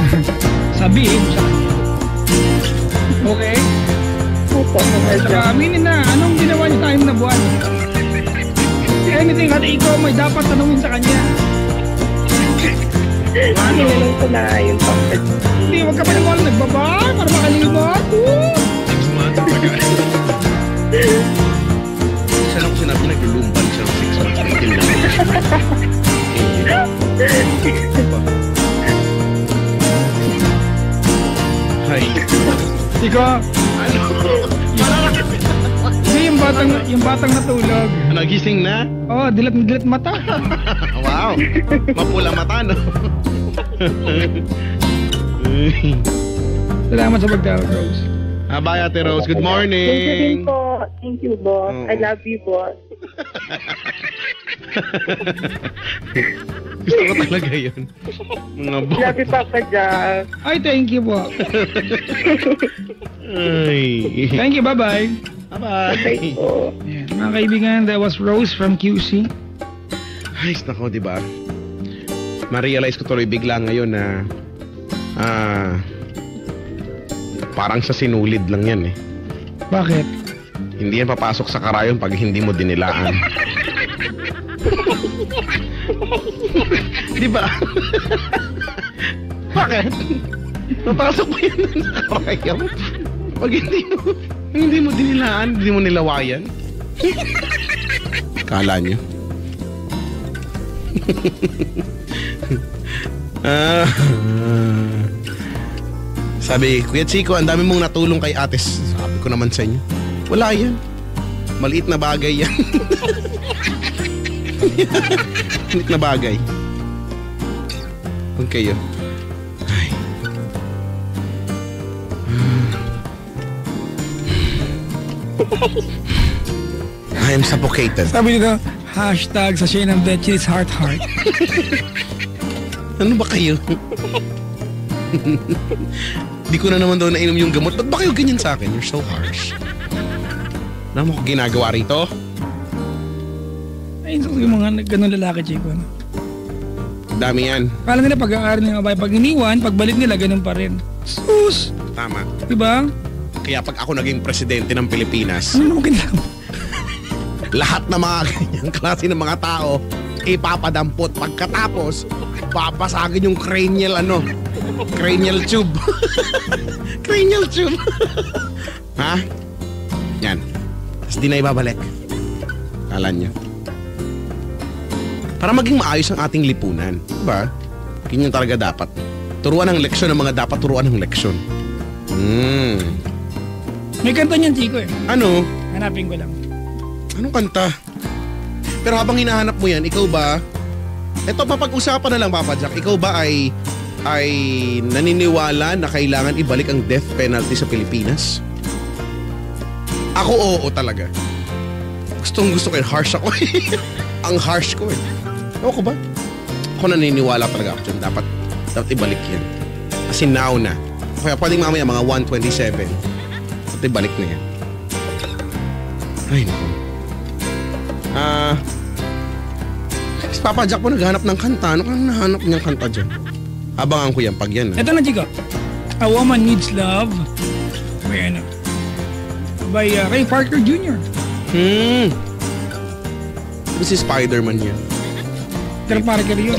A: sabihin mo sa kanya. Okay?
C: Opo, Papa
A: Saka
C: Joe.
A: aminin na, anong ginawa niya sa anim na buwan? Anything at ikaw may dapat tanungin sa kanya.
C: Tinanong ko na yun, Papa Joe.
A: Hindi, wag ka pa naman nagbaba para makalimot.
B: 6 months. Isa lang ko sinabi naglulumbal siya ng 6 months. Ay.
A: Ikaw,
B: Ano?
A: hindi yung batang natulog.
B: Nagising na?
A: Oh, dilat mata.
B: Wow. Mapula mata, no?
A: Salamat sa pagtawag, Rose.
B: Bye, Ate Rose. Good
C: Thank you din
B: morning.
C: po. Thank you, boss. I love you, boss.
B: Gusto ko talaga yun. Mga
C: Love you, Papa Joe.
A: Ay, thank you po.
B: Ay.
A: Thank you, bye-bye.
C: Okay
B: Bye-bye.
C: po.
A: Yan, mga kaibigan, that was Rose from QC.
B: Ay, nako, diba? Ma-realize ko tuloy bigla ngayon na parang sa sinulid lang yan eh.
A: Bakit?
B: Hindi yan papasok sa karayon pag hindi mo dinilaan. Diba? Bakit? Papasok mo yan sa karayon pag hindi mo dinilaan, hindi mo nilawayan. Kala nyo? Sabi, Kuya Chico, ang dami mong natulong kay Ates. Sabi ko naman sa inyo, wala yan. Maliit na bagay yan. Maliit na bagay. Huwag kayo. Ay. I am suffocated.
A: Sabi nito, hashtag sa Shane ng Betches heart.
B: Ano ba kayo? Di ko na naman daw nainom yung gamot. Ba't ba kayo ganyan sa akin? You're so harsh. Alam mo ko ginagawa rito?
A: Ay, so yung mga ganun lalaki, Chico. No?
B: Dami yan.
A: Kala nila pag-aaral ng babae, pag iniwan, pagbalik nila, ganun pa rin. Sus!
B: Tama.
A: Diba?
B: Kaya pag ako naging presidente ng Pilipinas,
A: Ano naman kinalaman?
B: lahat ng mga ganyang klase ng mga tao, ipapadampot. Pagkatapos, papasagin yung cranial tube. Cranial tube. Ha? Yan. Tapos di na ibabalik. Kala nyo. Para maging maayos ang ating lipunan. Diba? Yun yung talaga dapat. Turuan ng leksyon ang mga dapat turuan ng leksyon.
A: May kanta niyan, Chico eh.
B: Ano?
A: Hanapin ko lang.
B: Anong kanta? Pero habang hinahanap mo yan, ikaw ba, eto papag-usapan na lang, Papa Jack, ikaw ba ay naniniwala na kailangan ibalik ang death penalty sa Pilipinas? Ako oo talaga. Gusto ko yun, harsh ako eh. Ang harsh ko eh. Ewan ko ba? Ako naniniwala talaga ako dyan. Dapat ibalik yan. Kasi now na. Kaya pwedeng mamaya mga 1:27. Dapat ibalik na yan. Ay, naku. Si Papa Jack po naghanap ng kanta. Ano kang nahanap niyang kanta dyan? Abangan ko yan pag yan.
A: Ito na, Chico. A Woman Needs Love. By ano? By Ray Parker Jr.
B: Ito si Spider-Man yan.
A: Peter Parker yun.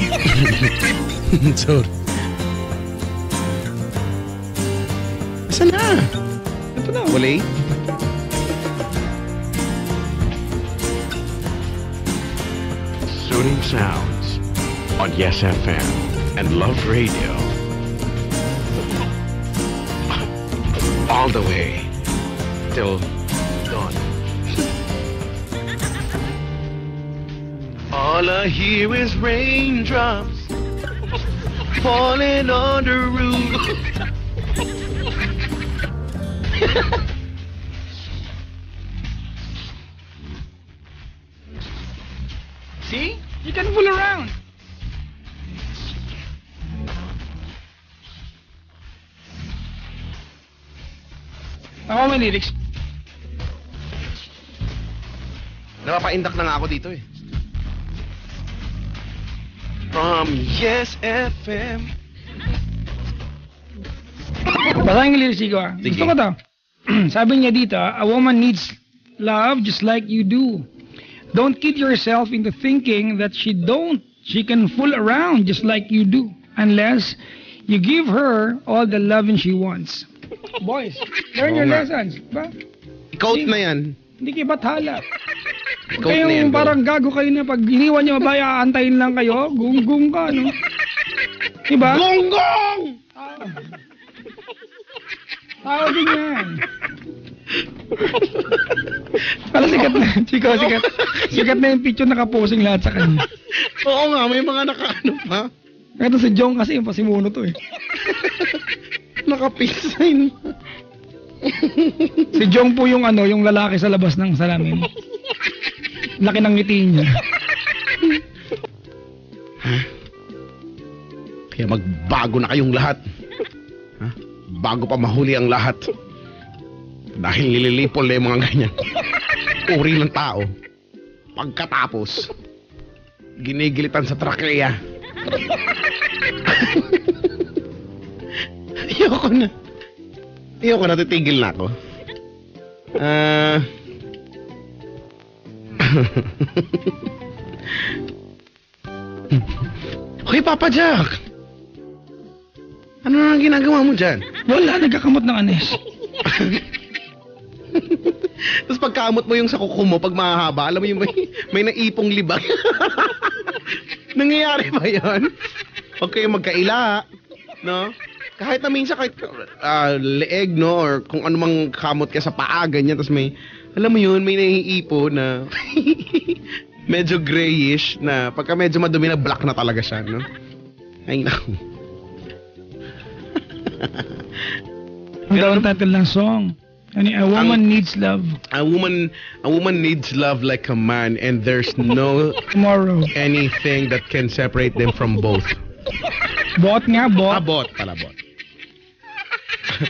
B: Sorry. Saan na?
A: Ito na.
B: Wala eh.
E: Soothing sounds on Yes FM and Love Radio. All the way till dawn. All I hear is raindrops falling on the roof.
A: See? You can fool around. Ako may lyrics.
B: Napapaindak na nga ako dito eh. From Yes FM.
A: Basahin yung lyrics ko ah.
B: Sige.
A: Gusto ko to. Sabi niya dito, a woman needs love just like you do. Don't kid yourself into thinking that she can fool around just like you do. Unless you give her all the loving she wants. Boys, learn your
B: Oo nga.
A: lessons. Ba?
B: Quote na yan.
A: Hindi kayo bathala.
B: Quote na yan.
A: Kayong
B: bro.
A: parang gago kayo na pag iniwan niyo mabaya, aantayin lang kayo. Gung-gung ka, no? Diba?
B: Gonggong!
A: Tao din yan. Pala sikat na. Chico, sikat. Sikat na yung picture nakaposing lahat sa kanya.
B: Oo nga, may mga nakaano pa.
A: Ito si Jong kasi yung pasimuno to eh.
B: Naka-peace sign.
A: Si Jong po yung yung lalaki sa labas ng salamin. Laki ng ngiti niya.
B: Kaya magbago na kayong lahat. Ha? Bago pa mahuli ang lahat. Dahil nililipol na yung mga ganyan. Uri ng tao. Pagkatapos, ginigilitan sa trakea. Ayoko na, titigil na ako. Hoy, Papa Jack! Ano na ang ginagawa mo dyan?
A: Wala, nagkakamot ng anes.
B: Tapos pagkamot mo yung sa kuko mo, pag mahahaba, alam mo yung may naipong libag. Nangyayari ba yan? Huwag kayo magkaila, no? Kahit na minsan, kahit leeg, no? Or kung ano mang kamot ka sa paa, ganyan. Tapos may, alam mo yun, may naiipo na medyo grayish na pagka medyo madumi na black na talaga siya, no? Ay, naku.
A: Ang daw ang title ng song. A woman needs love.
B: A woman needs love like a man, and there's no
A: Tomorrow.
B: anything that can separate them from both.
A: Bot nga, bot.
B: Bot pala, bot.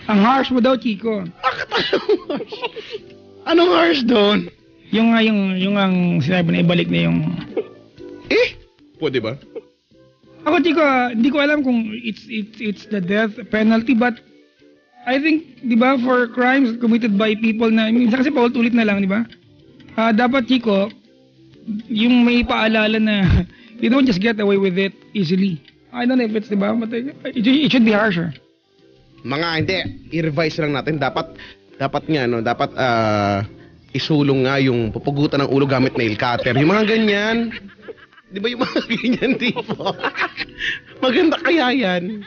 A: Ang harsh mo daw, Chico.
B: Anong harsh doon?
A: Yung ang sinabi na ibalik na yung...
B: Pwede ba?
A: Ako, Chico, hindi ko alam kung it's the death penalty, but I think, di ba, for crimes committed by people na, minsan kasi paulit-ulit na lang, di ba? Dapat, Chico, yung may paalala na you don't just get away with it easily. I don't know if it's, di ba, but it should be harsher.
B: Mga hindi, i-revise lang natin. Dapat nga, no, dapat isulong nga yung pupugutan ng ulo gamit nail cutter. Yung mga ganyan. Di ba yung mga ganyan tipo? Maganda kaya yan.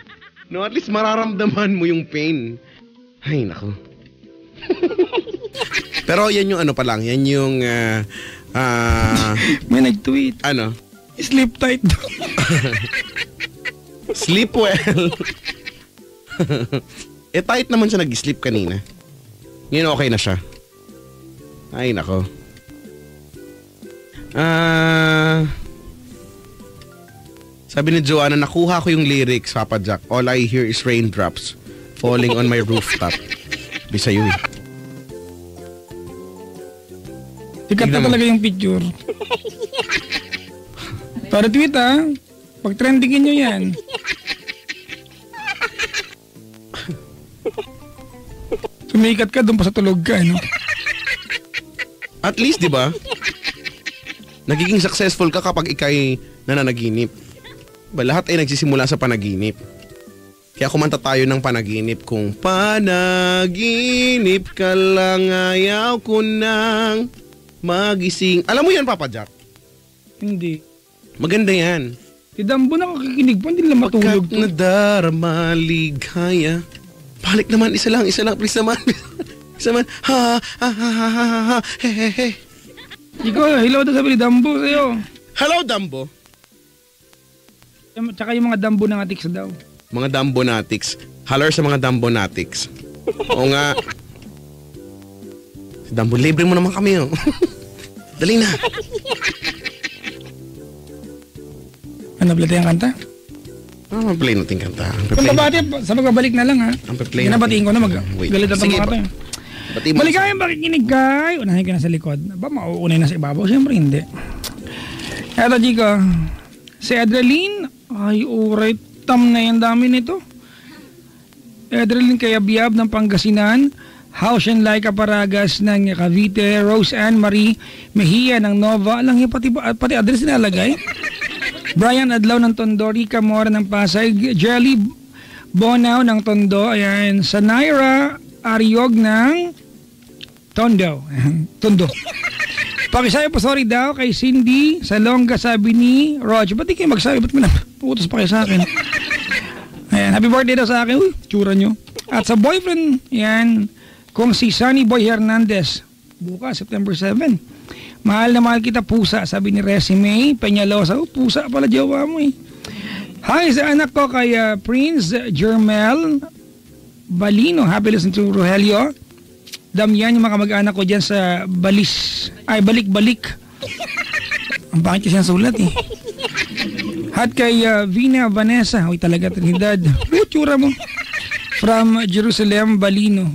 B: No, at least mararamdaman mo yung pain. Ay, nako. Pero yan yung ano pa lang, yan yung
A: May nag-tweet.
B: ano?
A: Sleep tight daw.
B: Sleep well. Tight naman siya nag-sleep kanina. Ngayon okay na siya. Ay, nako. Sabi ni Joanna, nakuha ko yung lyrics, Papa Jack. All I hear is raindrops falling on my rooftop. Di sa'yo eh.
A: Sikat na talaga yung picture. Para tweet pag trendingin nyo yan. Sumikat ka, doon pa sa tulog ka, no?
B: At least, di ba? Nagiging successful ka kapag ikay nananaginip. Lahat ay nagsisimula sa panaginip. Kaya kumanta tayo ng panaginip. Kung panaginip ka lang, ayaw ko nang magising. Alam mo yan, Papa Jack?
A: Hindi.
B: Maganda yan.
A: Si Dambo nakakikinig po, hindi nila matulog.
B: Pagkat nadarama, ligaya. Balik naman, isa lang, please naman. Isa man, ha, he, he, he.
A: Ikaw, hello daw sabi ni Dambo sa'yo.
B: Hello, Dambo.
A: Tsaka yung mga Dambonatics daw.
B: Mga Dambonatics. Halar sa mga Dambonatics. Oo nga. Si Dambo, libre mo naman kami, oh. Dali na.
A: Ano, play yung kanta?
B: Play natin kanta.
A: Kung babati, sa magbabalik na lang, ha?
B: Play
A: Ginabatiin ko na
B: Wait.
A: galit na
B: Sige,
A: mga to. Maligayang pakikinig, kay. Unahin ka na sa likod. Ba, mauunay na sa ibabaw? Siyempre, hindi. Eto, Chico. Si Adreline, ay, uray, tam na yan dami nito. Adreline Kayabiyab ng Pangasinan, Hausyan Laika Paragas ng Cavite, Rose Ann Marie Mejia ng Nova, alang yung pati address nilalagay. Brian Adlaw ng Tondo, Rica Mora ng Pasay, Jelly Bonaw ng Tondo, ayan, Sanaira Ariog ng Tondo. Tondo. Pakisabi po sorry daw kay Cindy Salonga, sabi ni Roger. Ba't di kayo magsabi? Ba't mo na putos pa kayo sa akin? Ayan, happy birthday daw sa akin. Uy, tsura nyo. At sa boyfriend, yan, kung si Sunny Boy Hernandez. Bukas, September 7. Mahal na mahal kita, pusa, sabi ni Resume Peñalosa. Oh, pusa pala jowa mo eh. Hi sa anak ko kay Prince Jermel Balino. Happy listen to Rogelio. Damian, yung mga kamag-anak ko dyan sa balik-balik. Ang pangit kasi ang sulat eh. At kay Vina Vanessa. Uy talaga, Trinidad. Tsura mo. From Jerusalem, Balino.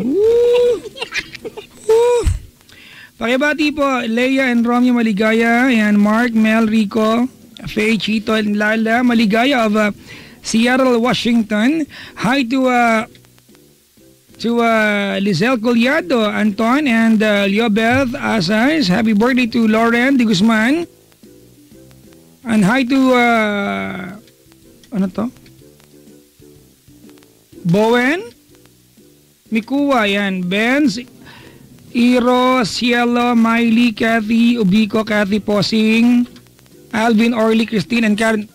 A: Pakibati po, Leia and Romeo Maligaya. Ayan, Mark, Mel, Rico, Faye, Chito, and Lala Maligaya of Seattle, Washington. Hi to Lizelle Collado, Anton, and Liobeth Asas. Happy birthday to Lauren de Guzman. And hi to, ano to? Bowen, Mikuwa, yan. Benz, Iro, Cielo, Miley, Kathy, Ubico, Kathy Posing, Alvin, Orly, Christine, and Karen.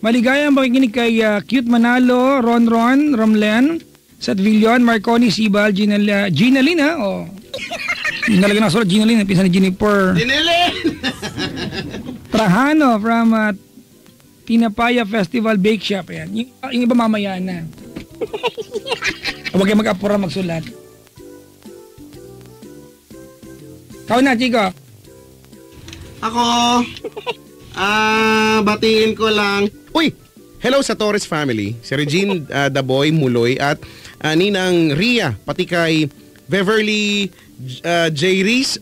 A: Maligayang pakikinig kay Cute Manalo, Ron, Romlen, Satvillon, Marconi, Sibal, Ginalina, oh. Yung talaga nasulat, Ginalina, pinsan ni Jennifer. Trajano from Tinapaya Festival Bake Shop. Ayan. Yung iba mamaya na. Huwag kayo mag-apura magsulat. Kau na, Chico.
B: Ako, batiin ko lang. Uy, hello sa Torres family. Si Regine Daboy Muloy at Ninang Ria, pati kay Beverly J. Reese,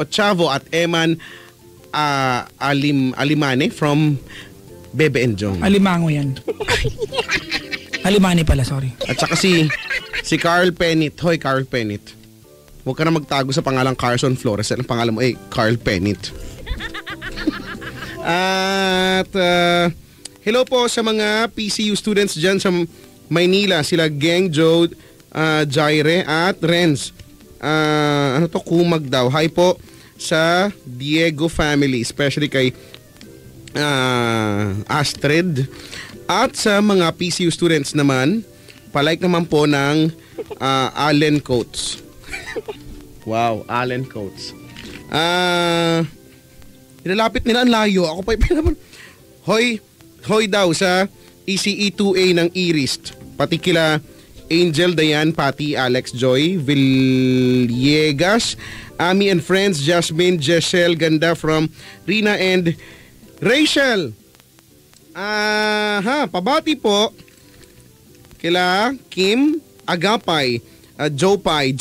B: Ochavo at Eman Alimane from Bebe and Jong.
A: Alimango yan. Alimani pala, sorry.
B: At saka si Carl Pennant. Hoy, Carl Pennant. Huwag ka na magtago sa pangalang Carson Flores. Ang pangalan mo ay Carl Pennant. At hello po sa mga PCU students dyan sa Maynila. Sila Geng, Joe, Jaire at Renz. Kumag daw. Hi po sa Diego family, especially kay Astrid. At sa mga PCU students naman, palike naman po ng Allen Coates. Wow, Allen Coates. Nilalapit nila ang layo. Ako pa pinaman. Hoy daw sa ECE 2A ng Irist. Pati kila Angel, Dayan, Patty, Alex, Joy, Villegas, Ami and friends, Jasmine, Jessel, Ganda from Rina and Rachel. Pabati po kila Kim Agapay, Jopay,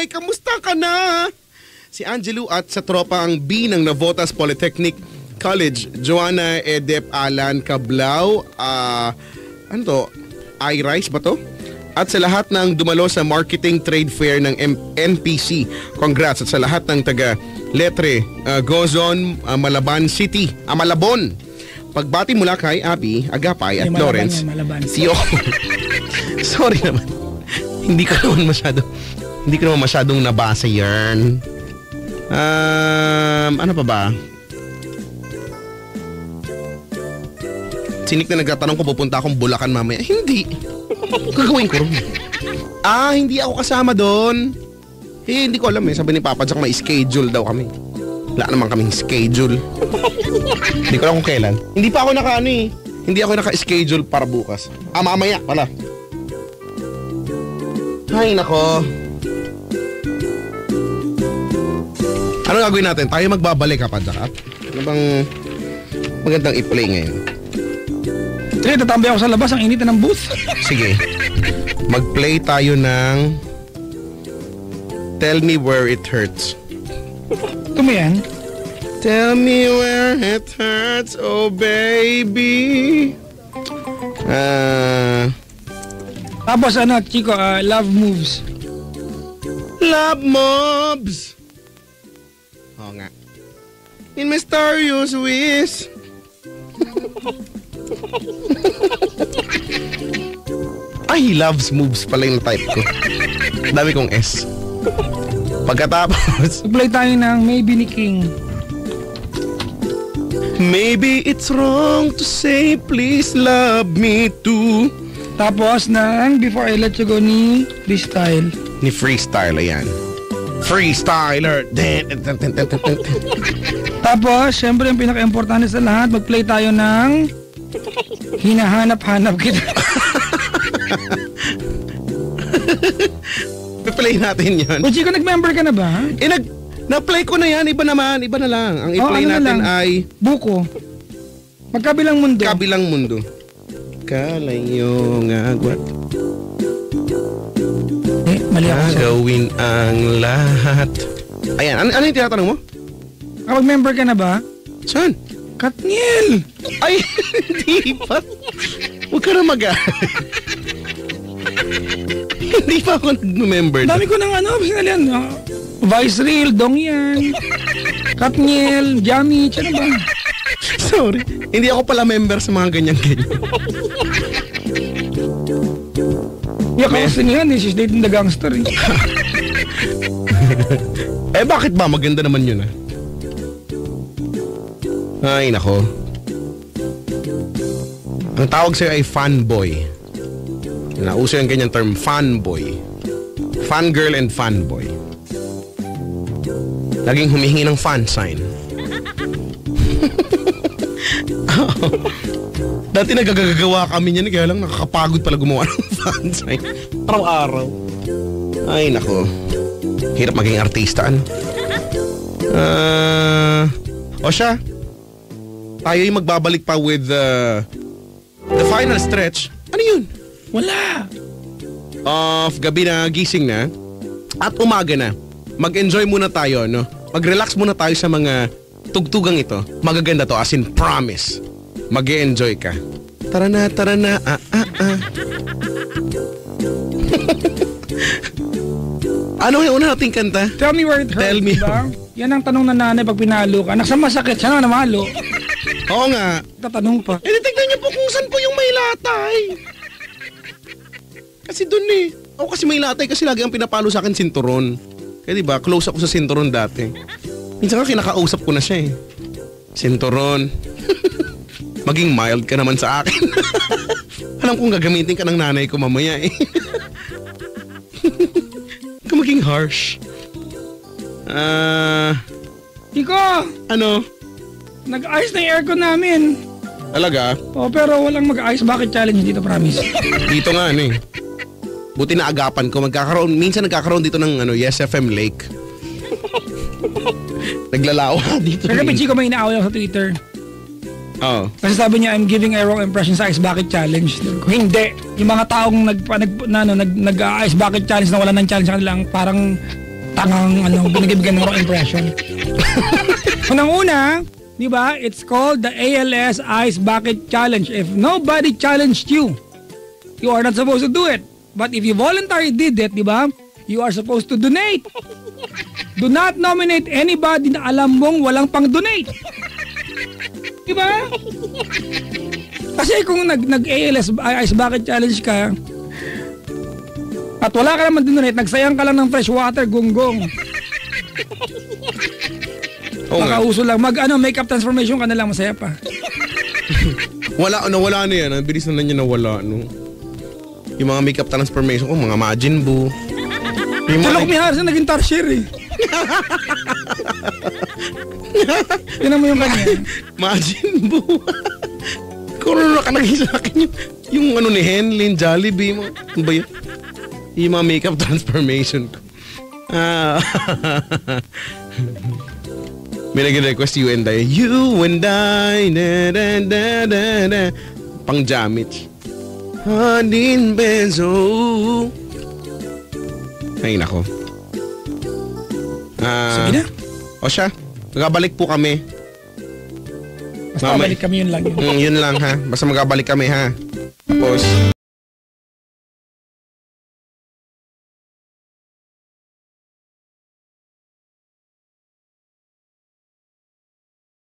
B: kamusta ka na? Si Angelo at sa tropa ang B ng Navotas Polytechnic College, Joanna, Edep, Alan, Kablao, iRice ba to? At sa lahat ng dumalo sa Marketing Trade Fair ng NPC, congrats. At sa lahat ng taga Letre, Gozon, Malaban City, Malabon. Pagbati mula kay Abby, Agapay at Lawrence. Sorry naman. Hindi ko naman masyadong nabasa yan. Ano pa ba? Sinik na nagtatanong kung pupunta akong Bulacan mamaya. Hindi. Gagawin ko rin. Hindi ako kasama doon. Hindi ko alam eh. Sabi ni Papa Jack may schedule daw kami. Wala naman kaming schedule. Hindi ko alam kung kailan. Hindi pa ako Hindi ako naka-schedule para bukas. Mamaya pala. Ay, nako. Ano gagawin natin? Tayo magbabalik, Papa Jack. Ano bang magandang i-play ngayon?
A: Sige, tatambay ako sa labas. Ang init na ng booth.
B: Sige. Mag-play tayo ng Tell Me Where It Hurts.
A: Ito mo yan?
B: Tell me where it hurts, oh baby.
A: Tapos Chico, Love Moves.
B: Love Mobs. Oo nga. In Mysterious Ways. Ay, Loves Moves pala yung type ko. Dami kong S. Pagkatapos
A: Play tayo ng Maybe ni King.
B: Maybe it's wrong to say please love me too.
A: Tapos ng Before I Let You Go ni Freestyle.
B: Ni Freestyle, ayan. Freestyler.
A: Tapos, syempre yung pinaka-importante sa lahat, mag-play tayo ng Hinahanap-hanap kita.
B: Play natin yan.
A: O Chico, nag-member ka na ba?
B: Na-play ko na yan. Iba naman. Iba na lang. Ang i-play natin ay
A: Buko. Magkabilang mundo.
B: Kabilang mundo. Kalayong agwat.
A: Mali ako.
B: Gagawin ang lahat. Ayan. Ano yung tinatanong mo?
A: Mag-member ka na ba?
B: Saan?
A: Katniel!
B: Ay, hindi pa. Huwag ka na Hindi pa ako nag-member.
A: Dami ko ng sinalihan. Vice Real, Dongyan, Katniel, Jamie, ano ba?
B: Sorry. Hindi ako pala member sa mga ganyan-ganyan.
A: Kasi niyan, she's dating the gangster.
B: Bakit ba? Maganda naman yun Ay, nako. Ang tawag sa'yo ay fanboy. Nauso yung ganyang term, fanboy. Fangirl and fanboy. Laging humihingi ng fan sign. Dati nagagagawa kami niyan, kaya lang nakakapagod pala gumawa ng fan sign. Araw-araw. Ay, nako. Hirap maging artista, O siya, tayo yung magbabalik pa with the final stretch. Ano yun?
A: Wala.
B: Of gabi na, gising na, at umaga na. Mag-enjoy muna tayo, no? Mag-relax muna tayo sa mga tugtugang ito, magaganda to, as in promise. Mag-e-enjoy ka. Tara na, Ano yung una nating kanta?
A: Tell me where it hurts,
B: Tell me.
A: diba? Yan ang tanong ng nanay pag pinalo ka. Nagsamasakit, siya na namalo.
B: Oo nga.
A: Tatanong pa.
B: Tignan niyo po kung saan po yung may latay. Kasi dun eh. Ako kasi may latay kasi lagi ang pinapalo sa akin sinturon. Kaya diba, close ako sa sinturon dati. Minsan nga kinakausap ko na siya eh. Sinturon. Maging mild ka naman sa akin. Alam kong gagamitin ka ng nanay ko mamaya eh. Huwag ka maging harsh.
A: Iko,
B: Ano?
A: nag-ayos na yung aircon namin.
B: Talaga?
A: Oh, pero walang mag-ayos. Bakit challenge dito, promise?
B: Dito nga ano eh. Buti na agapan ko. Minsan nagkakaroon dito ng Yes FM Lake. Naglalawa dito.
A: Kagabi, Chico, may inaaway ako sa Twitter.
B: Oo.
A: Kasi sabi niya, I'm giving a wrong impression sa Ice Bucket Challenge. Kung hindi, yung mga taong nag-Ice Bucket Challenge na wala ng challenge sa kanilang parang tangang binigyan ng wrong impression. Unang-una, di ba, it's called the ALS Ice Bucket Challenge. If nobody challenged you, you are not supposed to do it. But if you voluntarily did it, di ba, you are supposed to donate. Do not nominate anybody na alam mong walang pang-donate. Di ba? Kasi kung nag-ALS Ice Bucket Challenge ka at wala ka naman donate, nagsayang ka lang ng fresh water, gunggong. Makauso lang. Makeup transformation ka na lang, masaya pa.
B: Nawala na yan. Ang bilis na niya nawala, no? Yung mga makeup transformation ko, mga Majin Buu.
A: Tulok Mihara sa naging tertiary. Tinan mo yung kanya.
B: Majin Buu. Kung ano ka naging sa akin yung ni Henlin, Jollibee, ano ba yun? Yung mga makeup transformation ko. May nag-request You and I. You and I. Pang Jamich. Hanin Benzo. Ay nako.
A: Sige na.
B: O siya, magabalik po kami.
A: Basta balik kami, yun lang yun.
B: Yun lang ha. Basta magabalik kami ha. Tapos